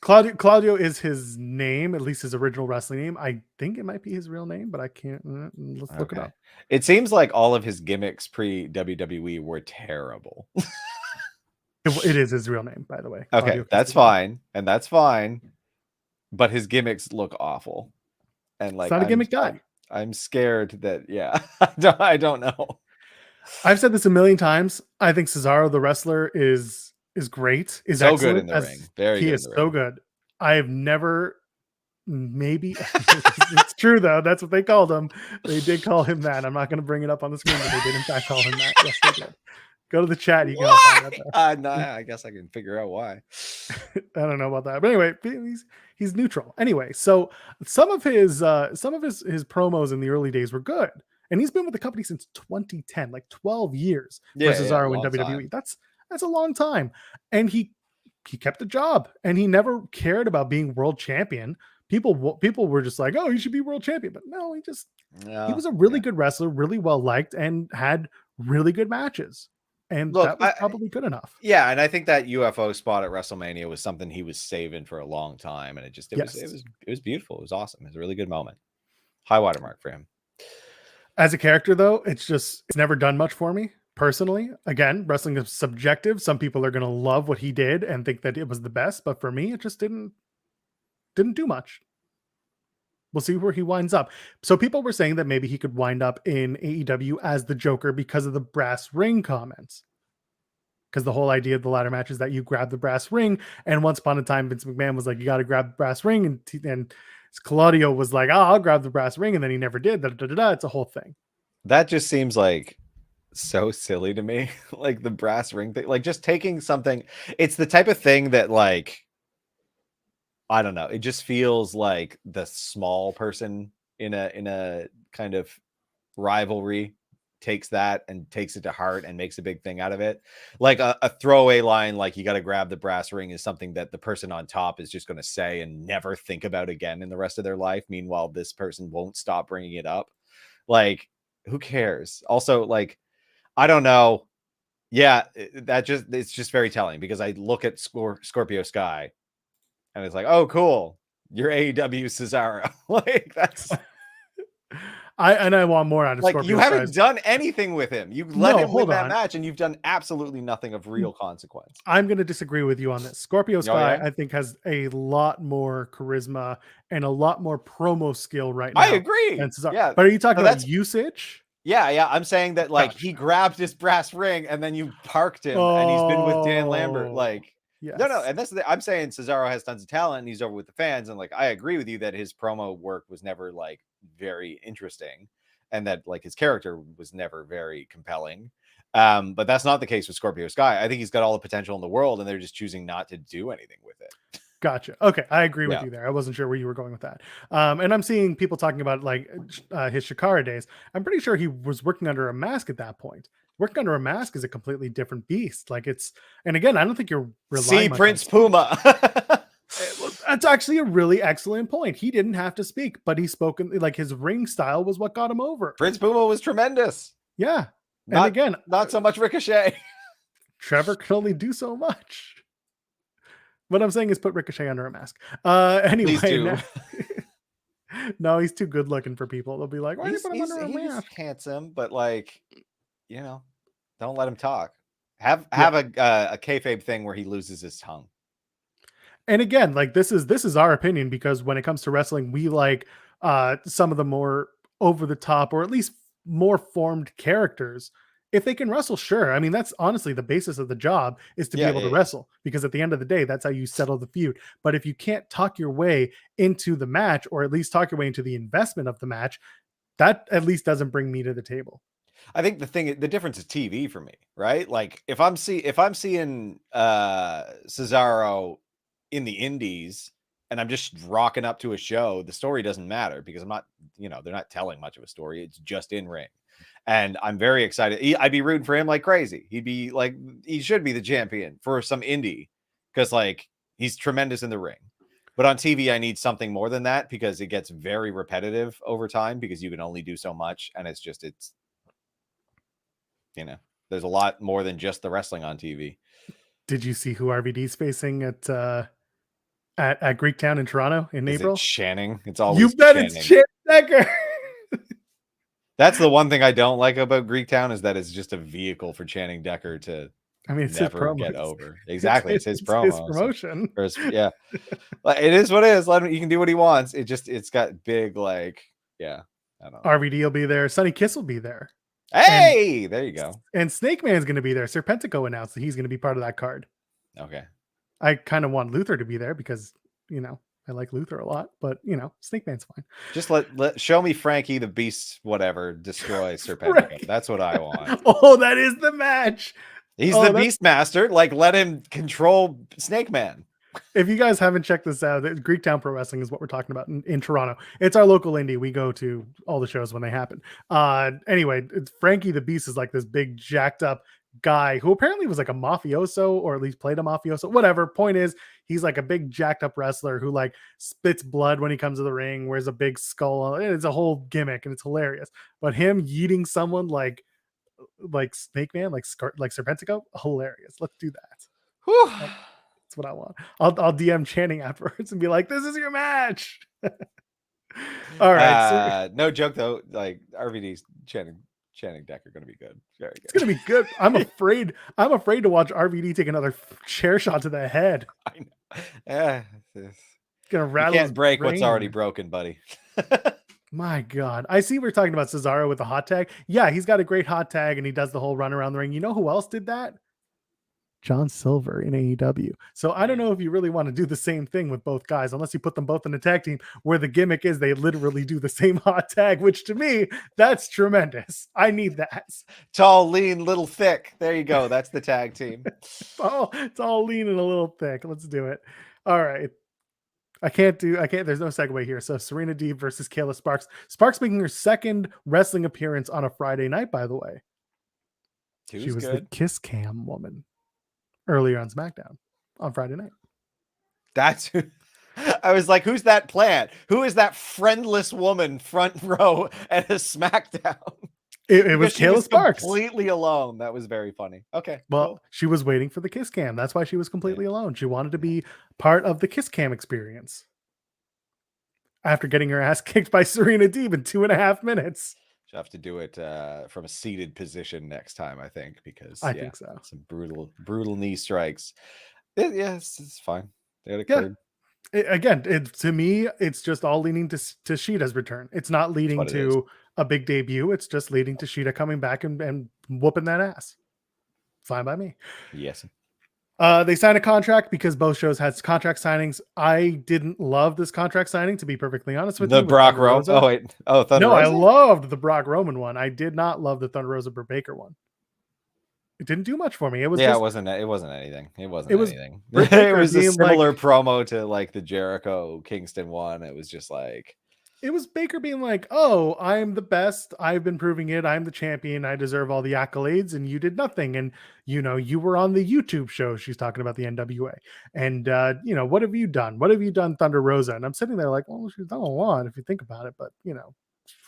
Claudio is his name, at least his original wrestling name. I think it might be his real name, but I can't. Let's look it up. It seems like all of his gimmicks pre WWE were terrible. It is his real name, by the way. Okay, Claudio that's Castagnoli. fine, and that's fine. But his gimmicks look awful, and like, It's not a gimmick guy. I'm scared that I don't know. I've said this a million times. I think Cesaro the wrestler is great. Is So excellent good in the ring. Very he good is in the so ring. good. I have never maybe it's true though. That's what they called him. They did call him that. I'm not going to bring it up on the screen, but they did in fact call him that. Yes, they did. Go to the chat. You can all find out there. No, I guess I can figure out why. I don't know about that, but anyway, he's neutral. Anyway, so some of his promos in the early days were good, and he's been with the company since 2010, like 12 years for Cesaro in WWE. That's a long time, and he kept the job, and he never cared about being world champion. People were just like, oh, he should be world champion, but no, he was a really good wrestler, really well liked, and had really good matches. And Look, that was probably good enough. Yeah, and I think that UFO spot at WrestleMania was something he was saving for a long time, and it was beautiful. It was awesome. It was a really good moment. High watermark for him. As a character, though, it's never done much for me personally. Again, wrestling is subjective. Some people are going to love what he did and think that it was the best, but for me, it just didn't do much. We'll see where he winds up. So people were saying that maybe he could wind up in AEW as the Joker because of the brass ring comments. Because the whole idea of the ladder match is that you grab the brass ring. And once upon a time, Vince McMahon was like, you got to grab the brass ring. And Claudio was like, oh, I'll grab the brass ring. And then he never did. It's a whole thing. That just seems like so silly to me. Like the brass ring thing, like just taking something. It's the type of thing that, like, I don't know. It just feels like the small person in a kind of rivalry takes that and takes it to heart and makes a big thing out of it. Like a throwaway line, like you got to grab the brass ring, is something that the person on top is just going to say and never think about again in the rest of their life. Meanwhile, this person won't stop bringing it up. Like, who cares? Also, like, I don't know. Yeah, it's just very telling, because I look at Scorpio Sky and it's like, oh, cool, you're AEW Cesaro. Like, that's I want more out of Like, Scorpio you haven't Sky's. done anything with him. You let No, him win hold that on. match, and you've done absolutely nothing of real consequence. I'm going to disagree with you on this. Scorpio Oh, Sky, yeah? I think, has a lot more charisma and a lot more promo skill right I now agree. than Cesaro. Yeah. But are you talking So about that's usage? yeah. I'm saying that, like, Gotcha. he grabbed his brass ring and then you parked him, and he's been with Dan Lambert. Oh, Like, no, yes. and I'm saying Cesaro has tons of talent and he's over with the fans. And like, I agree with you that his promo work was never like very interesting, and that like his character was never very compelling. But that's not the case with Scorpio Sky. I think he's got all the potential in the world, and they're just choosing not to do anything with it. Gotcha. Okay, I agree with Yeah. you there. I wasn't sure where you were going with that. And I'm seeing people talking about like his Shikara days. I'm pretty sure he was working under a mask at that point. Working under a mask is a completely different beast. Like it's, and again, I don't think you're relying See much Prince on Puma. Well, that's actually a really excellent point. He didn't have to speak, but he spoke like his ring style was what got him over. Prince Puma was tremendous. Yeah. And Not again, not so much Ricochet. Trevor can only do so much. What I'm saying is put Ricochet under a mask. Anyway, Please do. No, he's too good looking for people. They'll be like, why do you put him under a He's mask? handsome, but like, don't let him talk. Have a kayfabe thing where he loses his tongue. And again, like this is our opinion, because when it comes to wrestling, we like some of the more over the top, or at least more formed characters. If they can wrestle, sure. I mean, that's honestly the basis of the job, is to be able to wrestle, because at the end of the day, that's how you settle the feud. But if you can't talk your way into the match, or at least talk your way into the investment of the match, that at least doesn't bring me to the table. I think the difference is TV for me, right? Like if I'm seeing Cesaro in the indies and I'm just rocking up to a show, the story doesn't matter, because I'm not, they're not telling much of a story. It's just in ring. And I'm very excited. I'd be rooting for him like crazy. He'd be like, he should be the champion for some indie, because like he's tremendous in the ring. But on TV, I need something more than that, because it gets very repetitive over time, because you can only do so much. And it's there's a lot more than just the wrestling on TV. Did you see who RVD's facing at Greektown in Toronto in Is April? it Channing? It's always You bet Channing. it's Channing Decker. That's the one thing I don't like about Greektown, is that it's just a vehicle for Channing Decker to it's never his get over. Exactly. It's his promo. His promotion. Yeah. It is what it is. Let him, he can do what he wants. It's got big, like, yeah. I don't know. RVD will be there. Sonny Kiss will be there. Hey, there you go. And Snake Man's going to be there. Serpentico announced that he's going to be part of that card. Okay. I kind of want Luther to be there, because, I like Luther a lot, but Snake Man's fine. Just let show me Frankie the Beast, whatever, destroy Serpentico. That's what I want. Oh, that is the match. He's the Beast Master. Like, let him control Snake Man. If you guys haven't checked this out, Greektown Pro Wrestling is what we're talking about in Toronto. It's our local indie. We go to all the shows when they happen. Anyway, Frankie the Beast is like this big jacked up guy who apparently was like a mafioso, or at least played a mafioso. Whatever. Point is, he's like a big jacked up wrestler who like spits blood when he comes to the ring, wears a big skull. It's a whole gimmick and it's hilarious. But him yeeting someone like Snake Man, like Serpentico, hilarious. Let's do that. Whew. That's what I want. I'll DM Channing afterwards and be like, "This is your match." All right. No joke though. Like RVD's Channing Decker going to be good. Very good. It's going to be good. I'm afraid to watch RVD take another chair shot to the head. I know. Yeah. It's gonna rattle. You can't break what's already broken, buddy. My God. I see we're talking about Cesaro with the hot tag. Yeah, he's got a great hot tag and he does the whole run around the ring. You know who else did that? John Silver in AEW. So I don't know if you really want to do the same thing with both guys, unless you put them both in a tag team where the gimmick is they literally do the same hot tag, which to me, that's tremendous. I need that. Tall, lean, little thick. There you go. That's the tag team. Tall, lean, and a little thick. Let's do it. All right. I can't. There's no segue here. So Serena Deeb versus Kayla Sparks. Sparks making her second wrestling appearance on a Friday night, by the way. She was the Kiss Cam woman earlier on SmackDown on Friday night. That's who. I was like, who's that plant? Who is that friendless woman front row at a SmackDown? It was Kayla Sparks. Completely alone. That was very funny. Okay. Well, cool. She was waiting for the Kiss Cam. That's why she was completely alone. She wanted to be part of the Kiss Cam experience. after getting her ass kicked by Serena Deeb in 2.5 minutes. She'll have to do it from a seated position next time, I think, because I think so. some brutal knee strikes. It's fine. It Yeah. occurred. To me, it's just all leading to Sheeta's return. It's not leading to a big debut. It's just leading to Sheeta coming back and whooping that ass. Fine by me. Yes. They signed a contract because both shows had contract signings. I didn't love this contract signing, to be perfectly honest with you. The Brock Roman. Oh wait. Oh, Thunder Rosa? I loved the Brock Roman one. I did not love the Thunder Rosa Britt Baker one. It didn't do much for me. It was it wasn't anything. It was it was a similar promo to like the Jericho Kingston one. It was just like, it was Baker being like, "Oh, I'm the best. I've been proving it. I'm the champion. I deserve all the accolades, and you did nothing. And you were on the YouTube show." She's talking about the NWA, and what have you done? What have you done, Thunder Rosa? And I'm sitting there like, well, she's done a lot if you think about it, but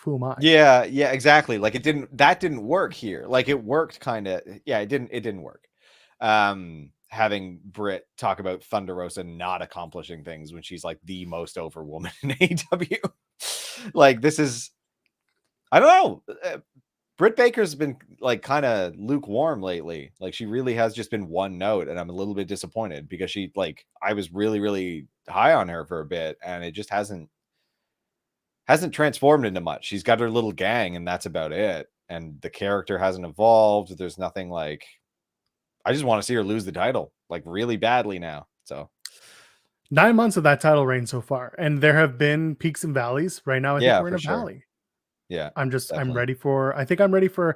who am I? Yeah, exactly. Like that didn't work here. Like it worked kind of. Yeah, it didn't work. Having Britt talk about Thunder Rosa not accomplishing things when she's like the most over woman in AEW. Like this is, I don't know. Britt Baker's been like kind of lukewarm lately. Like she really has just been one note, and I'm a little bit disappointed because I was really, really high on her for a bit, and it just hasn't transformed into much. She's got her little gang, and that's about it. And the character hasn't evolved. There's nothing like. I just want to see her lose the title like really badly now. So 9 months of that title reign so far, and there have been peaks and valleys. Right now, I think we're in a valley. Yeah, I'm ready for. I think I'm ready for.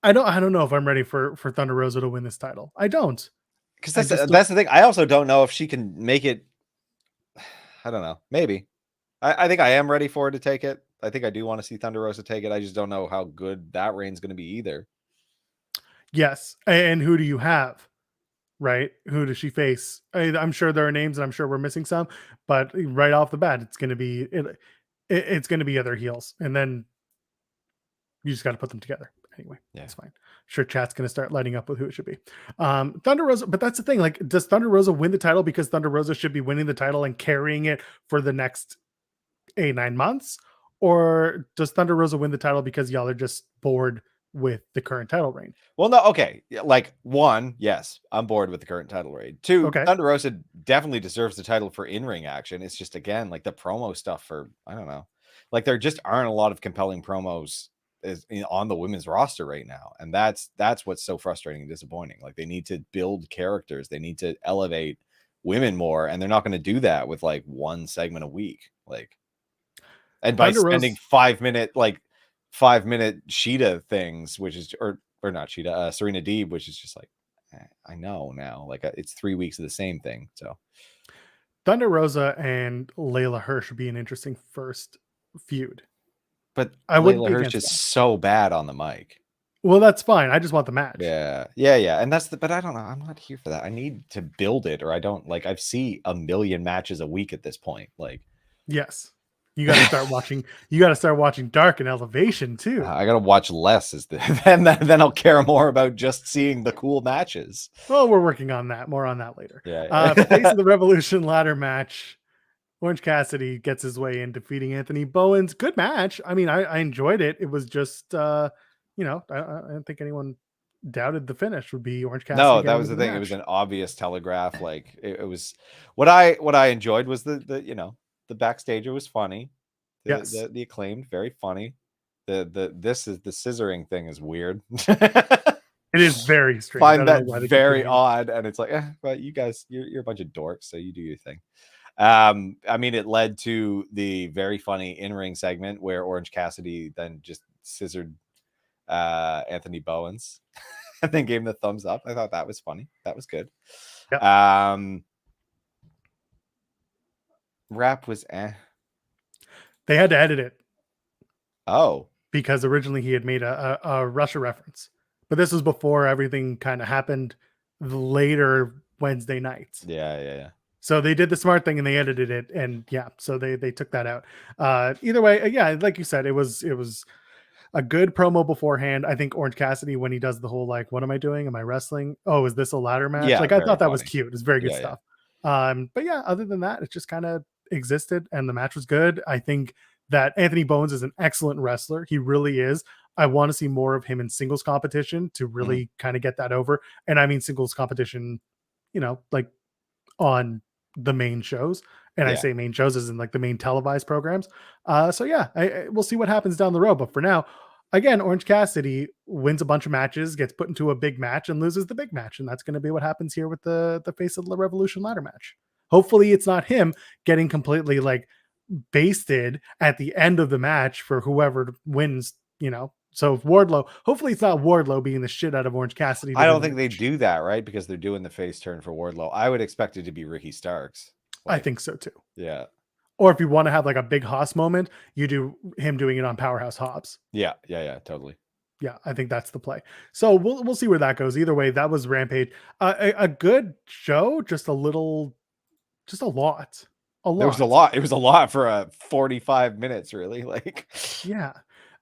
I don't know if I'm ready for Thunder Rosa to win this title. I don't, because that's the thing. I also don't know if she can make it. I don't know. Maybe. I think I am ready for her to take it. I think I do want to see Thunder Rosa take it. I just don't know how good that reign's going to be either. Yes, and who do you have? Right? Who does she face? I'm sure there are names, and I'm sure we're missing some, but right off the bat, it's going to be it's going to be other heels, and then you just got to put them together. Anyway, that's fine. Sure, chat's going to start lighting up with who it should be. Thunder Rosa, but that's the thing. Like, does Thunder Rosa win the title because Thunder Rosa should be winning the title and carrying it for the next 9 months, or does Thunder Rosa win the title because y'all are just bored with the current title reign? Well, no, okay. Like one, yes, I'm bored with the current title reign. Two, Thunder Rosa definitely deserves the title for in-ring action. It's just, again, like the promo stuff for, I don't know, like there just aren't a lot of compelling promos on the women's roster right now. And that's what's so frustrating and disappointing. Like they need to build characters. They need to elevate women more. And they're not going to do that with like one segment a week. Like, and by spending 5 minute, like 5 minute Sheeta things, which is, or not Sheeta, Serena Deeb, which is just like, I know now, like it's 3 weeks of the same thing. So Thunder Rosa and Layla Hirsch would be an interesting first feud. But Layla Hirsch is so bad on the mic. Well, that's fine. I just want the match. Yeah. And but I don't know. I'm not here for that. I need to build it, or I don't like, I've seen a million matches a week at this point. Like, yes. You got to start watching. You got to start watching Dark and Elevation too. I got to watch less, then I'll care more about just seeing the cool matches. Well, we're working on that. More on that later. Yeah. Face of the Revolution ladder match. Orange Cassidy gets his way in, defeating Anthony Bowens. Good match. I mean, I enjoyed it. It was just, I don't think anyone doubted the finish would be Orange Cassidy. No, that was the thing. It was an obvious telegraph. Like it was. What I enjoyed was the backstage. It was funny. The Acclaimed, very funny. The scissoring thing is weird. It is very strange. Find that very odd, and it's like, but you guys, you're a bunch of dorks, so you do your thing. I mean, it led to the very funny in-ring segment where Orange Cassidy then just scissored Anthony Bowens and then gave him the thumbs up. I thought that was funny. That was good. Yep. Rap was They had to edit it. Oh. Because originally he had made a Russia reference. But this was before everything kind of happened later Wednesday nights. Yeah. So they did the smart thing and they edited it, and so they took that out. Either way, like you said, it was a good promo beforehand. I think Orange Cassidy, when he does the whole like, what am I doing? Am I wrestling? Oh, is this a ladder match? Yeah, like I thought that was cute. It's very good stuff. But other than that, it's just kind of existed and the match was good. I think that Anthony Bowens is an excellent wrestler. He really is. I want to see more of him in singles competition to really kind of get that over. And I mean singles competition, like on the main shows. And I say main shows as in like the main televised programs. So yeah, we'll see what happens down the road. But for now, again, Orange Cassidy wins a bunch of matches, gets put into a big match, and loses the big match. And that's going to be what happens here with the Face of the Revolution ladder match. Hopefully it's not him getting completely like basted at the end of the match for whoever wins, So if Wardlow, hopefully it's not Wardlow being the shit out of Orange Cassidy. I don't think they do that, right? Because they're doing the face turn for Wardlow. I would expect it to be Ricky Starks. I think so too. Yeah. Or if you want to have like a big Haas moment, you do him doing it on Powerhouse Hobbs. Yeah, totally. Yeah, I think that's the play. So we'll see where that goes. Either way, that was Rampage. A good show, just a lot. There was a lot. It was a lot for 45 minutes, really. Like, yeah.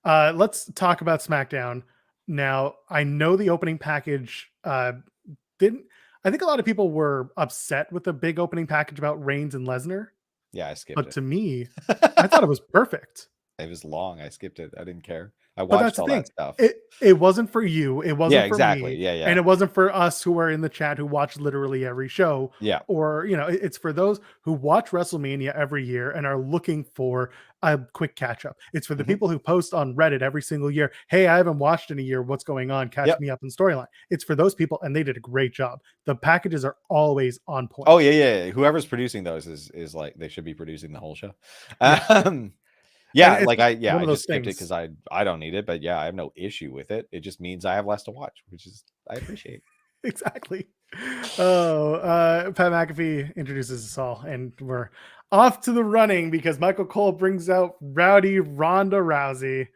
Let's talk about SmackDown. Now, I know the opening package didn't. I think a lot of people were upset with the big opening package about Reigns and Lesnar. Yeah, I skipped but it. To me, I thought it was perfect. It was long. I skipped it. I didn't care. I watched all that stuff. It wasn't for you. It wasn't for exactly. me. Yeah. And it wasn't for us who are in the chat who watch literally every show. Yeah. Or, it's for those who watch WrestleMania every year and are looking for a quick catch up. It's for the people who post on Reddit every single year. Hey, I haven't watched in a year. What's going on? Catch me up in storyline. It's for those people, and they did a great job. The packages are always on point. Oh yeah. Whoever's producing those is like, they should be producing the whole show. Yeah, like I just skipped it because I don't need it, but yeah, I have no issue with it. It just means I have less to watch, which is I appreciate. Exactly. Pat McAfee introduces us all, and we're off to the running because Michael Cole brings out rowdy Ronda Rousey,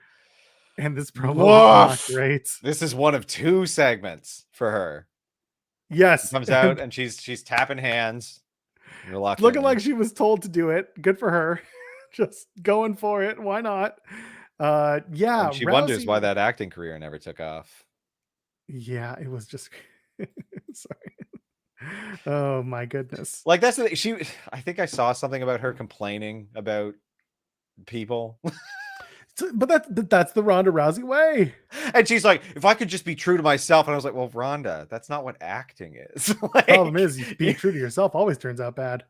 and this promo was not great. This is one of 2 segments for her. Yes, she comes out and she's tapping hands, looking like she was told to do it. Good for her. Just going for it. Why not? And she wonders why that acting career never took off. Yeah, it was just sorry. Oh my goodness. Like that's I think I saw something about her complaining about people. But that's the Ronda Rousey way. And she's like, if I could just be true to myself. And I was like, well, Ronda, that's not what acting is. Like, problem is being true to yourself always turns out bad.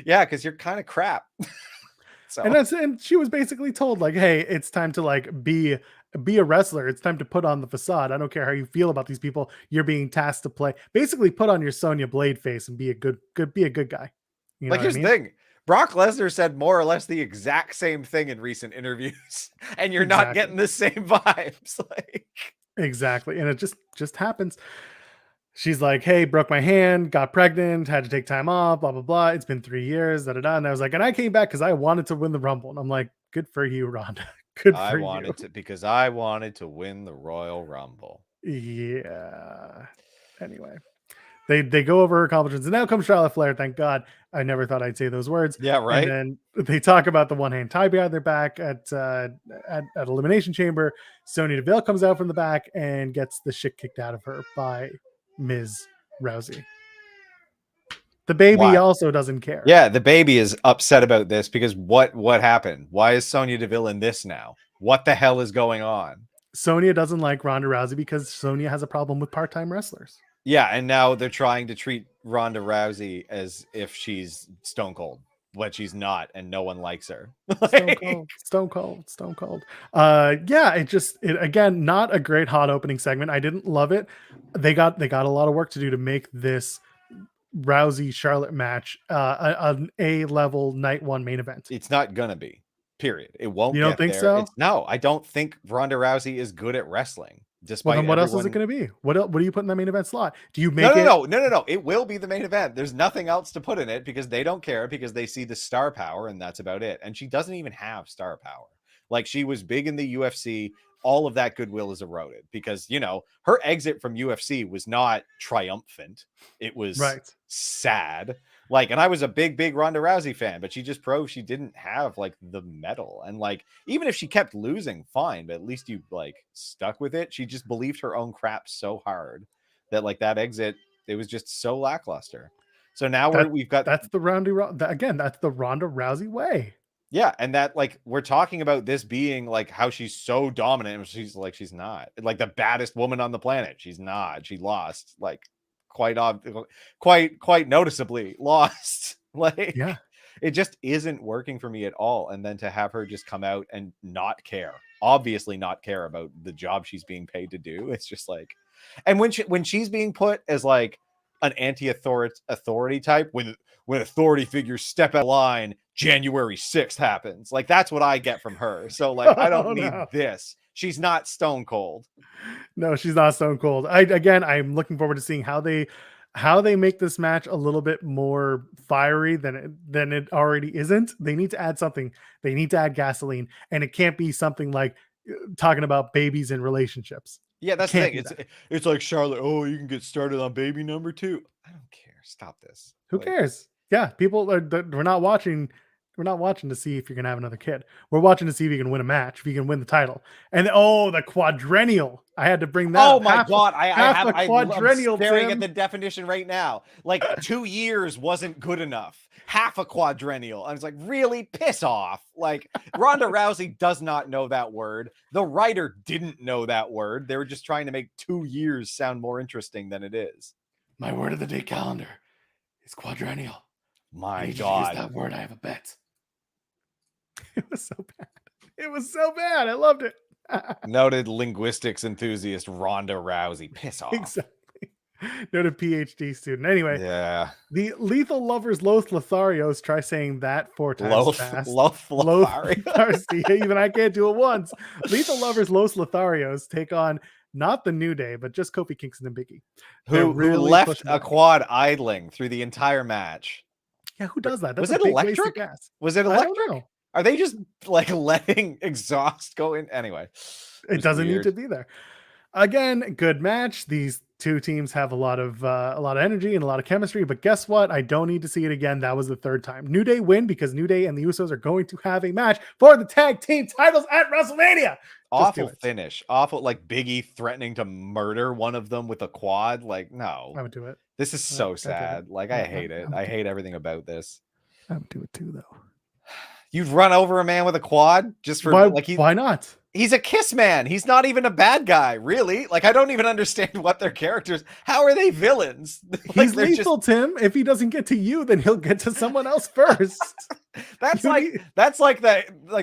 Yeah, because you're kind of crap. So. And she was basically told like, hey, it's time to like be a wrestler. It's time to put on the facade. I don't care how you feel about these people. You're being tasked to play. Basically, put on your Sonya Blade face and be a good guy. Like here's the thing. Brock Lesnar said more or less the exact same thing in recent interviews, and you're not getting the same vibes. Like exactly, and it just happens. She's like, hey, broke my hand, got pregnant, had to take time off, blah, blah, blah. It's been 3 years, And I was like, and I came back because I wanted to win the Rumble. And I'm like, good for you, Ronda. Good for you. Because I wanted to win the Royal Rumble. Yeah. Anyway, they go over her accomplishments. And now comes Charlotte Flair. Thank God. I never thought I'd say those words. Yeah, right. And then they talk about the one-hand tie behind their back at Elimination Chamber. Sonya Deville comes out from the back and gets the shit kicked out of her by Ms. Rousey. The baby also doesn't care. Yeah, the baby is upset about this because what happened? Why is Sonya Deville in this now? What the hell is going on? Sonya doesn't like Ronda Rousey because Sonya has a problem with part-time wrestlers. Yeah, and now they're trying to treat Ronda Rousey as if she's Stone Cold, but she's not, and no one likes her. Stone Cold. Yeah, it again, not a great hot opening segment. I didn't love it. They got a lot of work to do to make this Rousey Charlotte match an A-level night 1 main event. It's not gonna be. Period. It won't. You don't think so? No, I don't think Ronda Rousey is good at wrestling. Well, then what else is it going to be? What do you put in the main event slot? Do you make No. It will be the main event. There's nothing else to put in it because they don't care, because they see the star power and that's about it. And she doesn't even have star power. Like, she was big in the UFC. All of that goodwill is eroded because, her exit from UFC was not triumphant. It was sad. Like, and I was a big Ronda Rousey fan, but she just proved she didn't have like the metal. And like, even if she kept losing, fine, but at least you like stuck with it. She just believed her own crap so hard that like that exit, it was just so lackluster. So now we've got that's the that's the Ronda Rousey way. Yeah, and that like we're talking about this being like how she's so dominant, and she's not like the baddest woman on the planet. She's not. She lost like quite noticeably lost. Like Yeah. it just isn't working for me at all. And then to have her just come out and not care, obviously not care about the job she's being paid to do. It's just like, and when she's being put as like an anti-authority type, when authority figures step out of line, January 6th happens. Like that's what I get from her. So like I don't need this. She's not Stone Cold. No, she's not Stone Cold. I'm looking forward to seeing how they make this match a little bit more fiery than it already isn't. They need to add something. They need to add gasoline, and it can't be something like talking about babies and relationships. Yeah, that's the thing. It's like Charlotte. Oh, you can get started on baby number 2. I don't care. Stop this. Who cares? Yeah, people we're not watching. We're not watching to see if you're gonna have another kid. We're watching to see if you can win a match, if you can win the title. And the quadrennial. I had to bring that. Oh my god! I'm quadrennial. Staring at the definition right now. Like 2 years wasn't good enough. Half a quadrennial. I was like, really? Piss off. Like Ronda Rousey does not know that word. The writer didn't know that word. They were just trying to make 2 years sound more interesting than it is. My word of the day calendar is quadrennial. My god. Use that word. I have a bet. It was so bad. It was so bad. I loved it. Noted linguistics enthusiast Ronda Rousey. Piss off. Exactly. Noted PhD student. Anyway, yeah. The Lethal Lovers Los Lotharios, try saying that 4 times fast. Even I can't do it once. Lethal Lovers Los Lotharios take on not the New Day, but just Kofi Kingston and Biggie. Who left a quad idling through the entire match. Yeah, who does that? Was it electric? Was it electric? I don't know. Are they just like letting exhaust go in? Anyway, it doesn't need to be there. Again, good match. These two teams have a lot of energy and a lot of chemistry, but guess what? I don't need to see it again. That was the 3rd time. New Day win because New Day and the Usos are going to have a match for the tag team titles at WrestleMania. Awful finish. Awful, like Biggie threatening to murder one of them with a quad. Like, no. I would do it. This is so sad. Like, I hate it. I hate everything about this. I would do it too, though. You'd run over a man with a quad just for why not? He's a kiss man. He's not even a bad guy, really. Like, I don't even understand what their characters. How are they villains? He's lethal, Tim. If he doesn't get to you, then he'll get to someone else first. That's like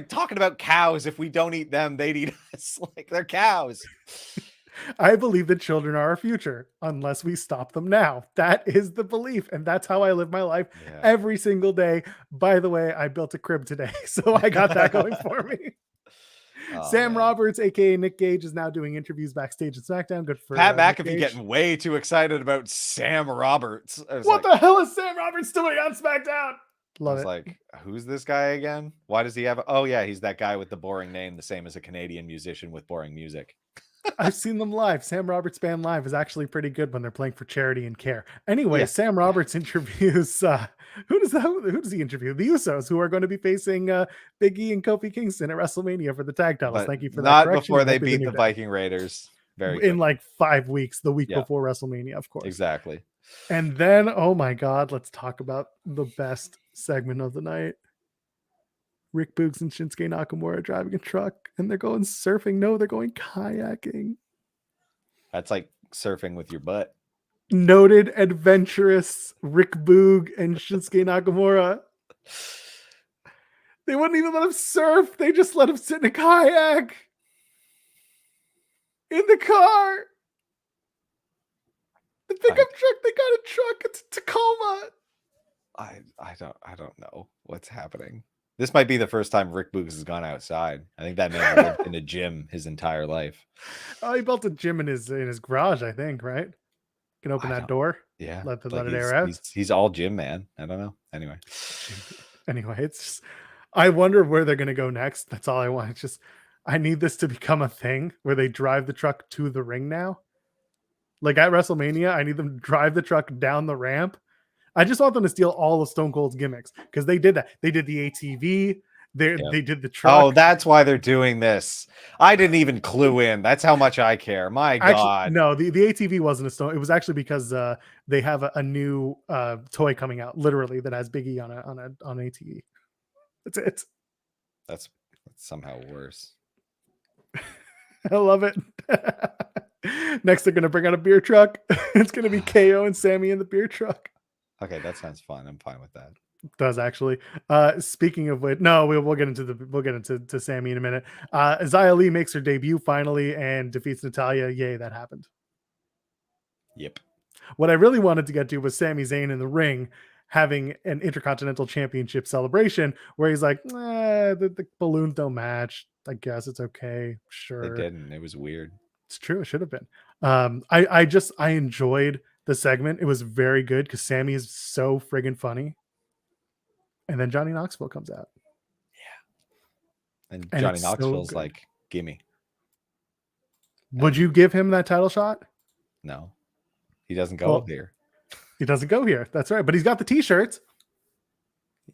talking about cows. If we don't eat them, they'd eat us. Like, they're cows. I believe that children are our future unless we stop them now. That is the belief. And that's how I live my life every single day. By the way, I built a crib today, so I got that going for me. Sam Roberts, aka Nick Gage, is now doing interviews backstage at SmackDown. Good for Pat McAfee getting way too excited about Sam Roberts. What the hell is Sam Roberts doing on SmackDown? Love it. Like, who's this guy again? Why does he have? Oh yeah, he's that guy with the boring name, the same as a Canadian musician with boring music. I've seen them live. Sam Roberts Band live is actually pretty good when they're playing for charity and care. Anyway, Sam Roberts interviews who does he interview? The Usos, who are going to be facing Big E and Kofi Kingston at WrestleMania for the tag titles. Thank you for that. Not before they beat the Viking Raiders. In like 5 weeks, the week before WrestleMania, of course. Exactly. And then, oh my God, let's talk about the best segment of the night. Rick Boogs and Shinsuke Nakamura driving a truck, and they're going surfing. No, they're going kayaking. That's like surfing with your butt. Noted adventurous Rick Boog and Shinsuke Nakamura. They wouldn't even let him surf. They just let him sit in a kayak. In the car. The pickup truck. They got a truck. It's Tacoma. I don't know what's happening. This might be the first time Rick Boogs has gone outside. I think that man lived in a gym his entire life. Oh, he built a gym in his garage, I think, right? Can open that door. Yeah. Let it air out. He's all gym man. I don't know. Anyway, it's just, I wonder where they're gonna go next. That's all I want. It's just, I need this to become a thing where they drive the truck to the ring now. Like at WrestleMania, I need them to drive the truck down the ramp. I just want them to steal all of Stone Cold's gimmicks because they did that. They did the ATV. They did the Oh, truck. that's why they're doing this. I didn't even clue in. That's how much I care. My Actually, God. no, the ATV wasn't a stone. It was actually because they have a new toy coming out, literally, that has Big E on an ATV. That's it. That's somehow worse. I love it. Next, they're gonna bring out a beer truck. It's gonna be KO and Sammy in the beer truck. Okay, that sounds fun. I'm fine with that. Does actually. Speaking of which, no, we'll get into Sammy in a minute. Xia Li makes her debut finally and defeats Natalya. Yay, that happened. Yep. What I really wanted to get to was Sami Zayn in the ring having an Intercontinental Championship celebration where he's like, the balloons don't match. I guess it's okay. Sure. They didn't. It was weird. It's true. It should have been. I enjoyed the segment. It was very good because Sammy is so friggin' funny. And then Johnny Knoxville comes out. Yeah. And Johnny Knoxville's so like, gimme. Would you give him that title shot? No. He doesn't go here. He doesn't go here. That's right. But he's got the t-shirts.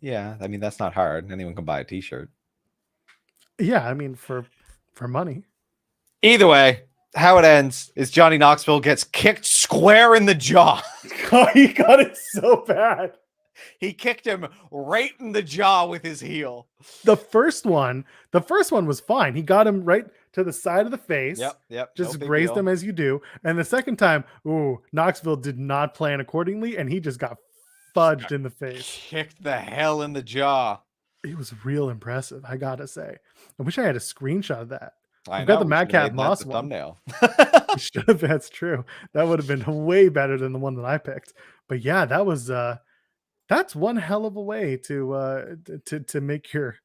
Yeah. I mean, that's not hard. Anyone can buy a t-shirt. Yeah. I mean, for money. Either way, how it ends is Johnny Knoxville gets kicked square in the jaw. Oh, he got it so bad. He kicked him right in the jaw with his heel. The first one was fine. He got him right to the side of the face. Yep. Just grazed him as you do. And the second time, Knoxville did not plan accordingly, and he just got fudged in the face. Kicked the hell in the jaw. It was real impressive, I gotta say. I wish I had a screenshot of that. I got the Madcap Moss one. Thumbnail. Should have. That's true. That would have been way better than the one that I picked. But yeah, that was that's one hell of a way to make your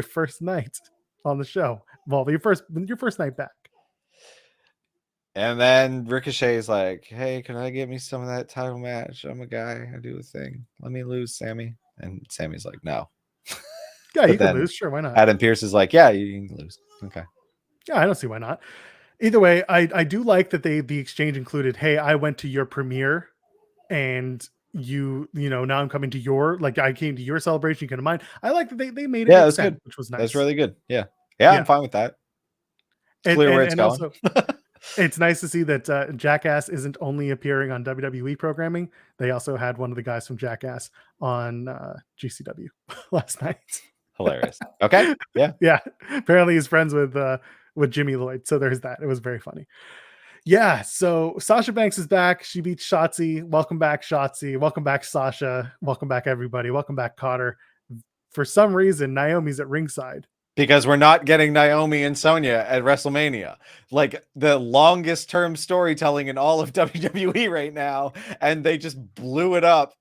first night on the show. Well, your first night back. And then Ricochet is like, "Hey, can I get me some of that title match? I'm a guy. I do a thing. Let me lose, Sammy." And Sammy's like, "No." Yeah, you can lose. Sure, why not? Adam Pearce is like, "Yeah, you can lose." Okay. Yeah, I don't see why not. Either way, I do like that the exchange included, "Hey, I went to your premiere, and you know now I'm coming to your, like, I came to your celebration, you come to mine." I like that they made it. Yeah, that's good. Which was nice. That's really good. Yeah, I'm fine with that. It's clear where it's going. Also, it's nice to see that Jackass isn't only appearing on WWE programming. They also had one of the guys from Jackass on GCW last night. Hilarious. Okay. Yeah. Yeah. Apparently he's friends with Jimmy Lloyd. So there's that. It was very funny. Yeah. So Sasha Banks is back. She beats Shotzi. Welcome back, Shotzi. Welcome back, Sasha. Welcome back, everybody. Welcome back, Cotter. For some reason, Naomi's at ringside. Because we're not getting Naomi and Sonya at WrestleMania. Like the longest term storytelling in all of WWE right now. And they just blew it up.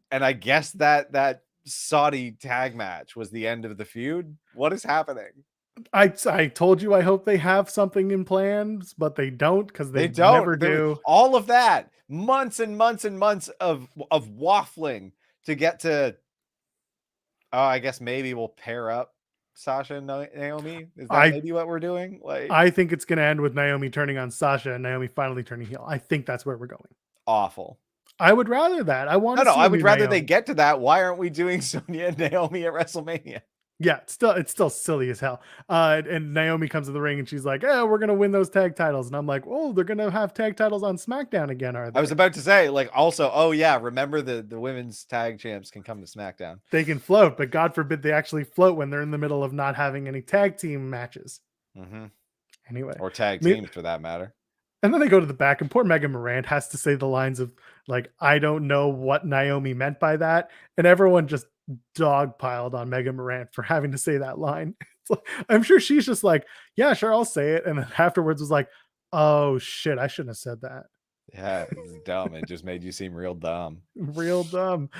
And I guess that Saudi tag match was the end of the feud. What is happening? I told you I hope they have something in plans, but they don't, because they don't. Never do. All of that, months and months and months of waffling to get to. Oh, I guess maybe we'll pair up Sasha and Naomi. Is that maybe what we're doing? Like, I think it's going to end with Naomi turning on Sasha and Naomi finally turning heel. I think that's where we're going. Awful. I would rather that. I want to. No, I would rather they get to that. Why aren't we doing Sonya and Naomi at WrestleMania? Yeah, it's still silly as hell. And Naomi comes to the ring and she's like, "Oh, we're gonna win those tag titles." And I'm like, "Oh, they're gonna have tag titles on SmackDown again, are they?" I was about to say, like, also, oh yeah, remember the women's tag champs can come to SmackDown. They can float, but God forbid they actually float when they're in the middle of not having any tag team matches. Mm-hmm. Anyway, or tag teams for that matter. And then they go to the back, and poor Megan Morant has to say the lines of, like, "I don't know what Naomi meant by that," and everyone just dogpiled on Megan Morant for having to say that line. Like, I'm sure she's just like, "Yeah, sure, I'll say it," and then afterwards was like, "Oh shit, I shouldn't have said that." Yeah, it's dumb. It just made you seem real dumb. Real dumb.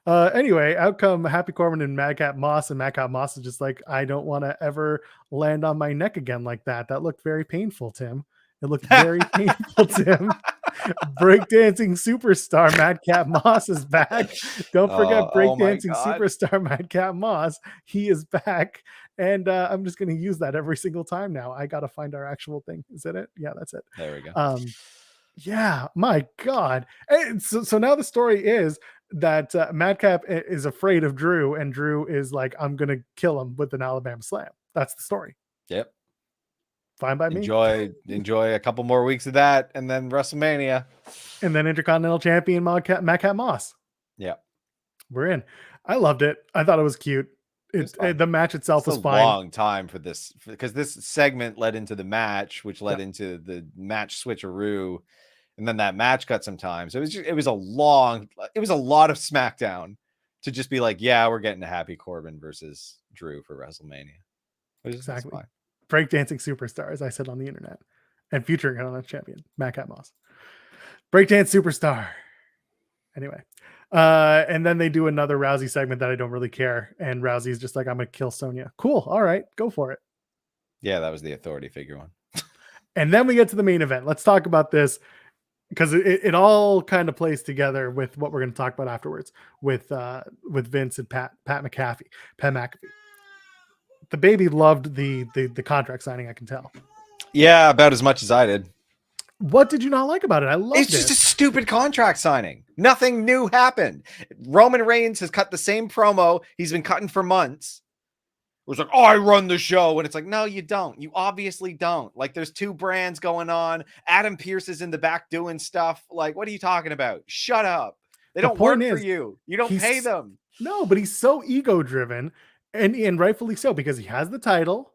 Anyway, out come Happy Corbin and Madcap Moss, and Madcap Moss is just like, "I don't want to ever land on my neck again like that. That looked very painful, Tim." It looked very painful, Tim. Breakdancing superstar Madcap Moss is back. Don't forget breakdancing superstar Madcap Moss. He is back. And I'm just going to use that every single time now. I got to find our actual thing. Is that it? Yeah, that's it. There we go. Yeah, my God. And so now the story is Madcap is afraid of Drew, and Drew is like, I'm gonna kill him with an Alabama slam. That's the story. Yep. Fine by me. Enjoy a couple more weeks of that, and then WrestleMania, and then Intercontinental Champion Madcap Moss. Yeah, we're in. I loved it. I thought it was cute. The match itself was fine. Long time for this, because this segment led into the match, which led into the match switcheroo, and then that match got some time. So it was a lot of SmackDown to just be like, yeah, we're getting to Happy Corbin versus Drew for WrestleMania. Exactly. Breakdancing superstar, as I said on the internet, and future Intercontinental Champion Madcap Moss. Breakdance superstar. Anyway. And then they do another Rousey segment that I don't really care. And Rousey's just like, I'm going to kill Sonya. Cool. All right. Go for it. Yeah, that was the authority figure one. And then we get to the main event. Let's talk about this, because it all kind of plays together with what we're going to talk about afterwards with Vince and Pat McAfee. The baby loved the contract signing, I can tell. Yeah, about as much as I did. What did you not like about it? I loved it. It's just a stupid contract signing. Nothing new happened. Roman Reigns has cut the same promo he's been cutting for months. It was like, oh, I run the show. And it's like, no, you don't. You obviously don't. Like, there's two brands going on. Adam Pearce is in the back doing stuff. Like, what are you talking about? Shut up. They don't work for you. You don't pay them. No, but he's so ego-driven, and rightfully so, because he has the title.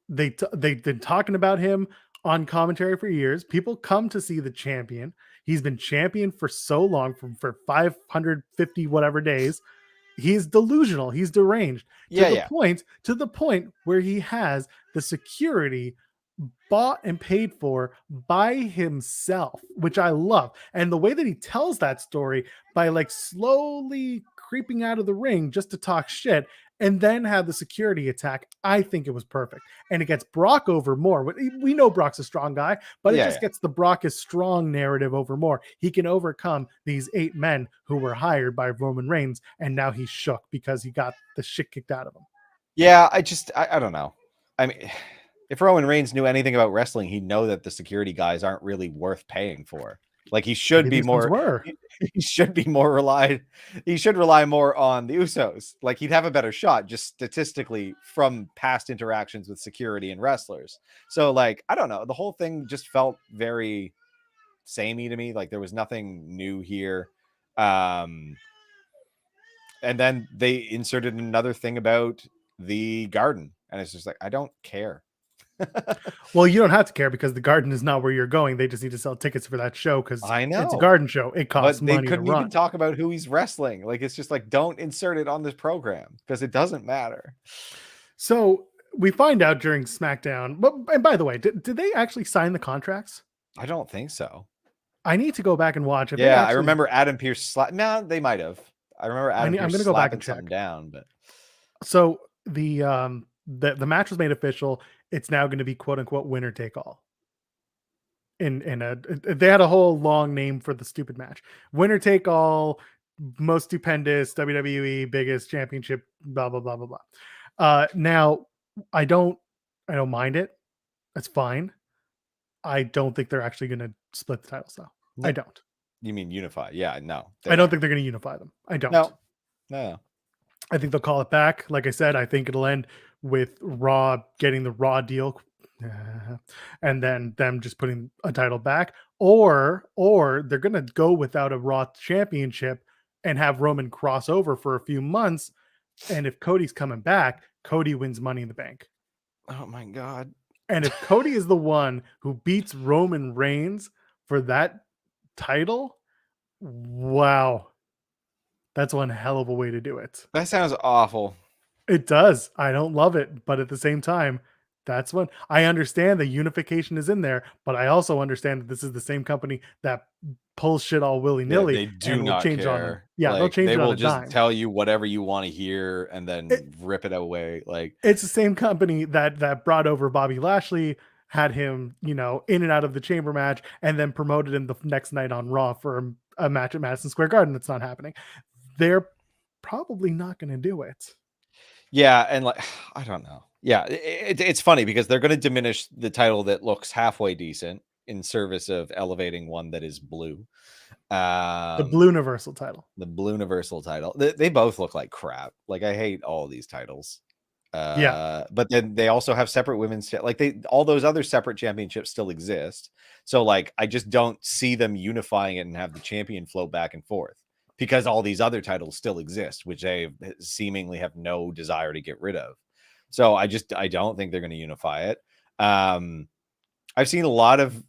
They've been talking about him on commentary for years. People come to see the champion. He's been champion for so long, for 550 whatever days. He's delusional. He's deranged to the point where he has the security bought and paid for by himself, which I love. And the way that he tells that story, by like slowly creeping out of the ring just to talk shit and then have the security attack, I think it was perfect. And it gets Brock over more. We know Brock's a strong guy, but it just gets the Brock is strong narrative over more. He can overcome these 8 men who were hired by Roman Reigns, and now he's shook because he got the shit kicked out of him. Yeah, I don't know. I mean, if Roman Reigns knew anything about wrestling, he'd know that the security guys aren't really worth paying for. Like, he should be more. He should be more relied. He should rely more on the Usos. Like, he'd have a better shot just statistically from past interactions with security and wrestlers. So, like, I don't know. The whole thing just felt very samey to me. Like, there was nothing new here. And then they inserted another thing about the garden, and it's just like, I don't care. Well, you don't have to care, because the garden is not where you're going. They just need to sell tickets for that show, because I know it's a garden show. It costs money. They couldn't even talk about who he's wrestling. Like, it's just like, don't insert it on this program, because it doesn't matter. So we find out during SmackDown. And by the way, did they actually sign the contracts? I don't think so. I need to go back and watch it. Yeah, I remember Adam Pearce. No, they might have. I remember Adam Pearce. I'm going to go back and check down. But so the match was made official. It's now going to be quote unquote winner take all. They had a whole long name for the stupid match. Winner take all, most stupendous, WWE biggest championship, blah blah blah blah blah. Now I don't mind it. That's fine. I don't think they're actually going to split the titles though. No. I don't. You mean unify? Yeah, no. I don't think they're going to unify them. I don't. No. I think they'll call it back. Like I said, I think it'll end with Raw getting the Raw deal, and then them just putting a title back, or they're going to go without a Raw championship and have Roman cross over for a few months. And if Cody's coming back, Cody wins Money in the Bank. Oh my God. And if Cody is the one who beats Roman Reigns for that title, wow. That's one hell of a way to do it. That sounds awful. It does. I don't love it. But at the same time, that's when I understand the unification is in there. But I also understand that this is the same company that pulls shit all willy-nilly. Yeah, they do not change care. On them. Yeah, like, they'll change it on a dime. They will just tell you whatever you want to hear and then rip it away. Like, it's the same company that brought over Bobby Lashley, had him, in and out of the chamber match, and then promoted him the next night on Raw for a match at Madison Square Garden. That's not happening. They're probably not going to do it. Yeah, and like, I don't know. Yeah, it's funny because they're going to diminish the title that looks halfway decent, in service of elevating one that is blue. The Blue Universal title. The Blue Universal title. They both look like crap. Like, I hate all these titles. But then they also have separate women's, like, all those other separate championships still exist. So, like, I just don't see them unifying it and have the champion flow back and forth, because all these other titles still exist, which they seemingly have no desire to get rid of. So I don't think they're going to unify it. I've seen a lot of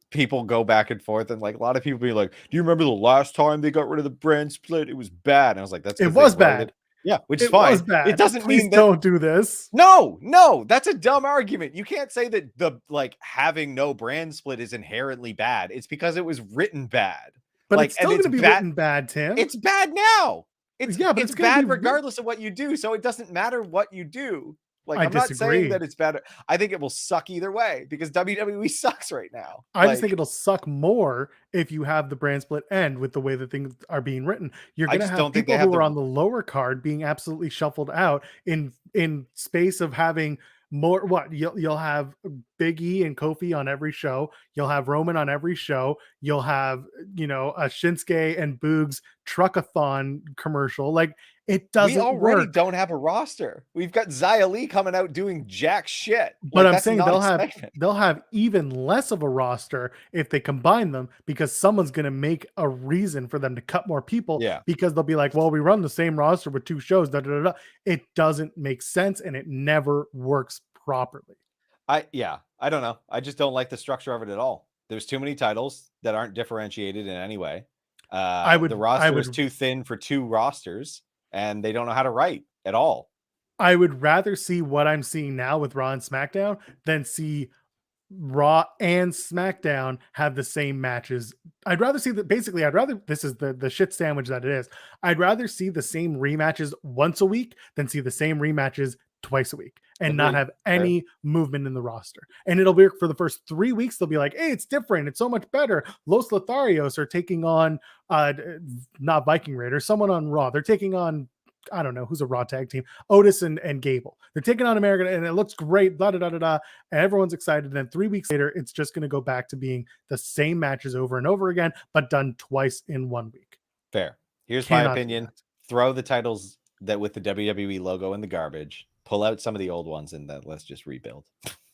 people go back and forth, and like a lot of people be like, do you remember the last time they got rid of the brand split? It was bad. And I was like, it was bad. Yeah, which is fine. It doesn't mean that, don't do this. No, that's a dumb argument. You can't say that the like having no brand split is inherently bad. It's because it was written bad. But like, it's still going to be written bad, Tim. It's bad now. It's bad regardless of what you do. So it doesn't matter what you do. Like, I'm not saying that it's bad. I think it will suck either way, because WWE sucks right now. I just think it'll suck more if you have the brand split end with the way that things are being written. You're going to have people who are on the lower card being absolutely shuffled out in space of having more. What you'll have Big E and Kofi on every show. You'll have Roman on every show. You'll have, a Shinsuke and Boogs truckathon commercial. Like, it doesn't work. We already don't have a roster. We've got Xia Li coming out doing jack shit. But I'm saying they'll have even less of a roster if they combine them, because someone's going to make a reason for them to cut more people. Yeah. Because they'll be like, well, we run the same roster with 2 shows. It doesn't make sense, and it never works properly. I don't know. I just don't like the structure of it at all. There's too many titles that aren't differentiated in any way. The roster is too thin for 2 rosters. And they don't know how to write at all. I would rather see what I'm seeing now with Raw and SmackDown than see Raw and SmackDown have the same matches. I'd rather see that. Basically, this is the shit sandwich that it is. I'd rather see the same rematches once a week than see the same rematches twice a week and not have any movement in the roster. And it'll work for the first 3 weeks. They'll be like, hey, it's different. It's so much better. Los Lotharios are taking on not Viking Raiders, someone on Raw. They're taking on, I don't know who's a Raw tag team, Otis and Gable. They're taking on American, and it looks great, and everyone's excited. And then 3 weeks later, it's just going to go back to being the same matches over and over again, but done twice in 1 week. Fair. Here's my opinion. Throw the titles that with the WWE logo in the garbage. Pull out some of the old ones, and then let's just rebuild.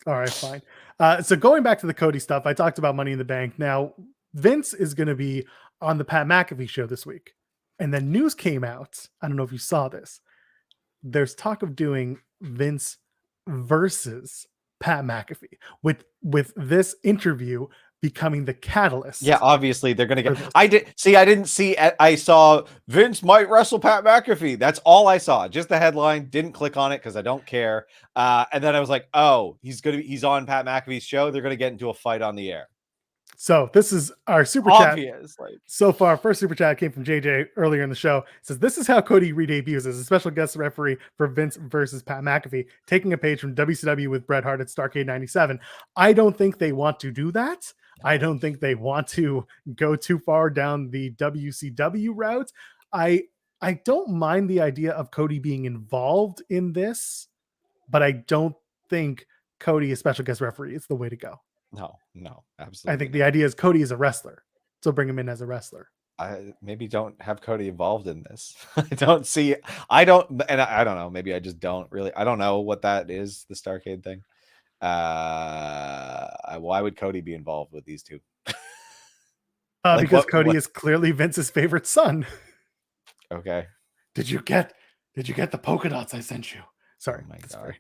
All right, fine. So going back to the Cody stuff, I talked about Money in the Bank. Now, Vince is going to be on the Pat McAfee show this week. And then news came out. I don't know if you saw this. There's talk of doing Vince versus Pat McAfee with this interview becoming the catalyst. Yeah, obviously they're going to get. I didn't see. I saw Vince might wrestle Pat McAfee. That's all I saw. Just the headline. Didn't click on it because I don't care. And then I was like, oh, he's on Pat McAfee's show. They're going to get into a fight on the air. So this is our super chat. So far, first super chat came from JJ earlier in the show. It says, this is how Cody re-debuts as a special guest referee for Vince versus Pat McAfee, taking a page from WCW with Bret Hart at Starrcade 97. I don't think they want to do that. I don't think they want to go too far down the WCW route. I don't mind the idea of Cody being involved in this, but I don't think Cody, a special guest referee, is the way to go. No, absolutely. I think the idea is Cody is a wrestler, so bring him in as a wrestler. I maybe don't have Cody involved in this. I don't know. Maybe I just don't really. I don't know what that is. The Starrcade thing. Why would Cody be involved with these two? Because Cody is clearly Vince's favorite son. Okay. Did you get the polka dots I sent you? Sorry. Oh my God.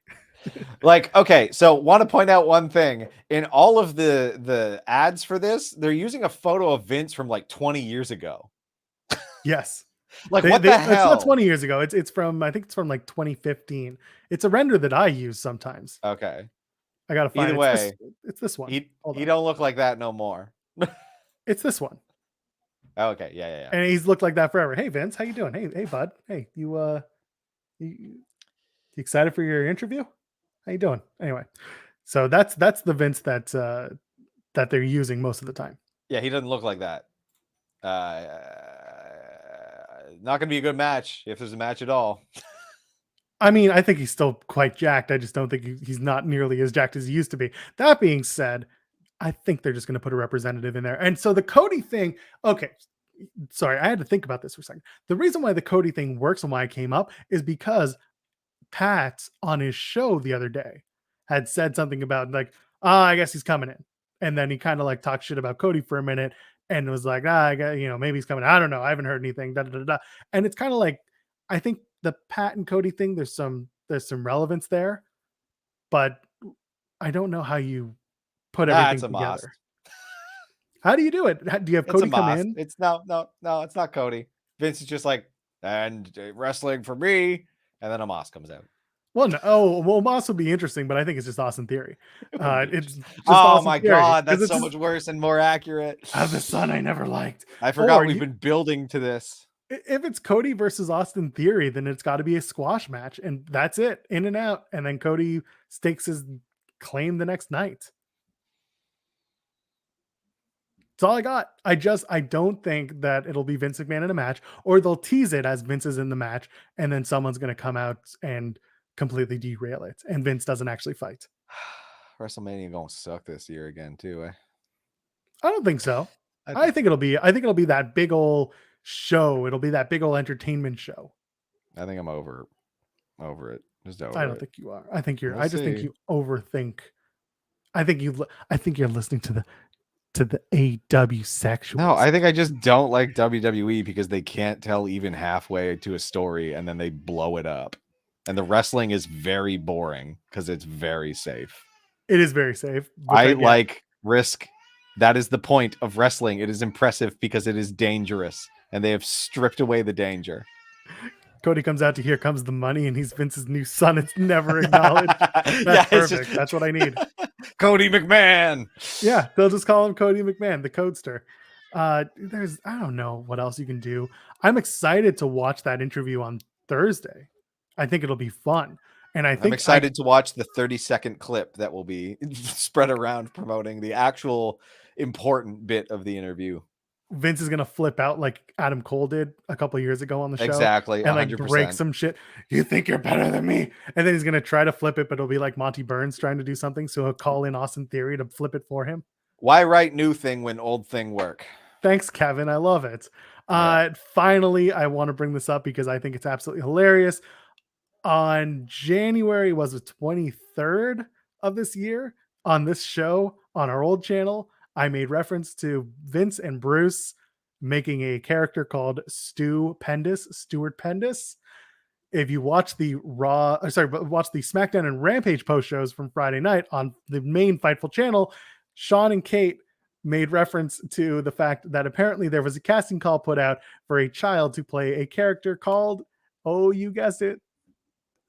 Okay, so want to point out one thing. In all of the ads for this, they're using a photo of Vince from like 20 years ago. Yes. What the hell? It's not 20 years ago. It's from, I think it's from like 2015. It's a render that I use sometimes. Okay. I gotta find it. Either way, it's this one. He don't look like that no more. It's this one. Okay, yeah. And he's looked like that forever. Hey Vince, how you doing? Hey bud. Hey, you excited for your interview? How you doing? Anyway, so that's the Vince that they're using most of the time. Yeah, he doesn't look like that. Not gonna be a good match if there's a match at all. I mean, I think he's still quite jacked. I just don't think he's not nearly as jacked as he used to be. That being said, I think they're just going to put a representative in there. And so the Cody thing, okay, sorry, I had to think about this for a second. The reason why the Cody thing works and why it came up is because Pat on his show the other day had said something about like, I guess he's coming in. And then he kind of like talked shit about Cody for a minute and was like, I got, maybe he's coming. I don't know. I haven't heard anything. Da, da, da, da. And it's kind of like, I think the Pat and Cody thing, there's some relevance there, but I don't know how you put everything It's a together. must. How do you do it? Do you have Cody come in? It's no, it's not Cody. Vince is just like, and wrestling for me, and then a Moss comes out. Well, no, Moss would be interesting, but I think it's just Austin Theory. It's just my God, that's so much worse and more accurate. The son I never liked. I forgot we've been building to this. If it's Cody versus Austin Theory, then it's got to be a squash match, and that's it, in and out, and then Cody stakes his claim the next night. That's all I got. I don't think that it'll be Vince McMahon in a match, or they'll tease it as Vince is in the match, and then someone's going to come out and completely derail it, and Vince doesn't actually fight. WrestleMania gonna suck this year again too. I don't think so. I think it'll be that big old show. It'll be that big old entertainment show. I think I'm over it. Just over I don't think you are. I think you're. I just think you overthink. I think you're listening to the AEW sexuals. No, I think I just don't like WWE because they can't tell even halfway to a story and then they blow it up. And the wrestling is very boring because it's very safe. It is very safe. I like risk. That is the point of wrestling. It is impressive because it is dangerous and they have stripped away the danger. Cody comes out to Here Comes the Money and he's Vince's new son. It's never acknowledged. That's perfect. That's what I need. Cody McMahon. Yeah, they'll just call him Cody McMahon, the Codester. I don't know what else you can do. I'm excited to watch that interview on Thursday. I think it'll be fun. And I'm excited to watch the 30-second clip that will be spread around promoting the actual important bit of the interview. Vince is going to flip out like Adam Cole did a couple of years ago on the show. Exactly. 100%. And like break some shit. You think you're better than me. And then he's going to try to flip it, but it'll be like Monty Burns trying to do something. So he'll call in Austin Theory to flip it for him. Why write new thing when old thing work? Thanks, Kevin. I love it. Finally, I want to bring this up because I think it's absolutely hilarious. On January was the 23rd of this year on this show on our old channel, I made reference to Vince and Bruce making a character called Stewart Pendas. If you watch the watch the SmackDown and Rampage post shows from Friday night on the main Fightful channel, Sean and Kate made reference to the fact that apparently there was a casting call put out for a child to play a character called, oh, you guessed it,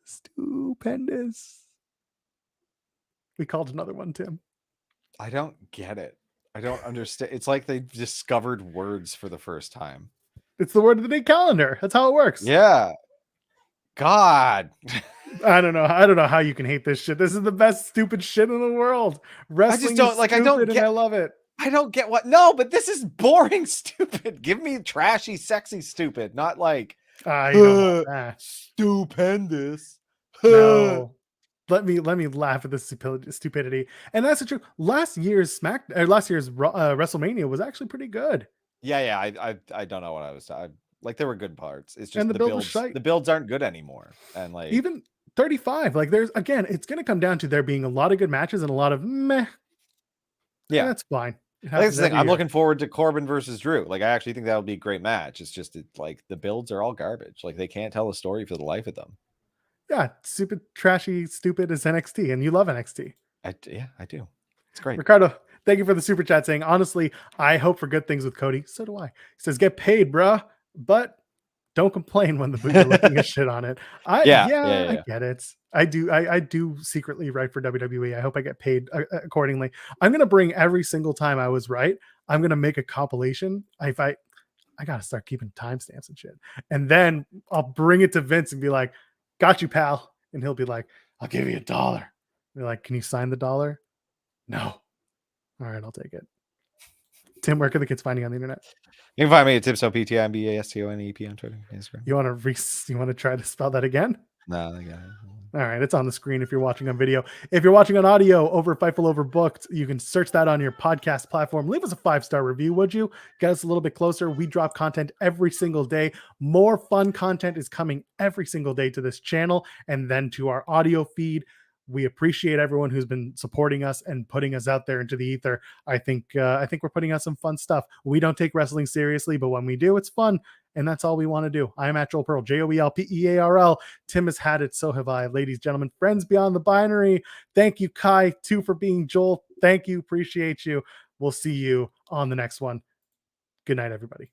Stupendous. We called another one, Tim. I don't get it. I don't understand. It's like they discovered words for the first time. It's the word of the day calendar. That's how it works. Yeah. God. I don't know how you can hate this shit. This is the best stupid shit in the world. Wrestling I love it. I don't get what. No, but this is boring stupid. Give me trashy, sexy stupid, not like stupendous. No. Let me laugh at this stupidity. And that's the truth. Last year's WrestleMania was actually pretty good. Yeah. I don't know what I was like. There were good parts. It's just and the builds aren't good anymore. And like even 35, like there's again, it's going to come down to there being a lot of good matches and a lot of meh. Yeah, that's fine. That's the thing. I'm looking forward to Corbin versus Drew. Like I actually think that'll be a great match. It's just like the builds are all garbage. Like they can't tell a story for the life of them. Yeah, stupid, trashy, stupid as NXT, and you love NXT. I do. It's great. Ricardo, thank you for the super chat saying, honestly, I hope for good things with Cody. So do I. He says, get paid, bruh, but don't complain when you're looking at shit on it. I get it. I do secretly write for WWE. I hope I get paid accordingly. I'm going to bring every single time I was right. I'm going to make a compilation. I got to start keeping timestamps and shit. And then I'll bring it to Vince and be like, got you, pal. And he'll be like, I'll give you $1. You're like, can you sign the $1? No. All right, I'll take it. Tim, where can the kids find you on the internet? You can find me at TipsoPTIMBASTONEP on Twitter, Instagram. You want to try to spell that again? No, I got it. All right, it's on the screen if you're watching on video. If you're watching on audio over Fightful Overbooked, you can search that on your podcast platform. Leave us a 5-star review, would you? Get us a little bit closer. We drop content every single day. More fun content is coming every single day to this channel and then to our audio feed. We appreciate everyone who's been supporting us and putting us out there into the ether. I think we're putting out some fun stuff. We don't take wrestling seriously, but when we do, it's fun. And that's all we want to do. I am at Joel Pearl, JoelPearl. Tim has had it, so have I. Ladies, gentlemen, friends beyond the binary. Thank you, Kai, too, for being Joel. Thank you. Appreciate you. We'll see you on the next one. Good night, everybody.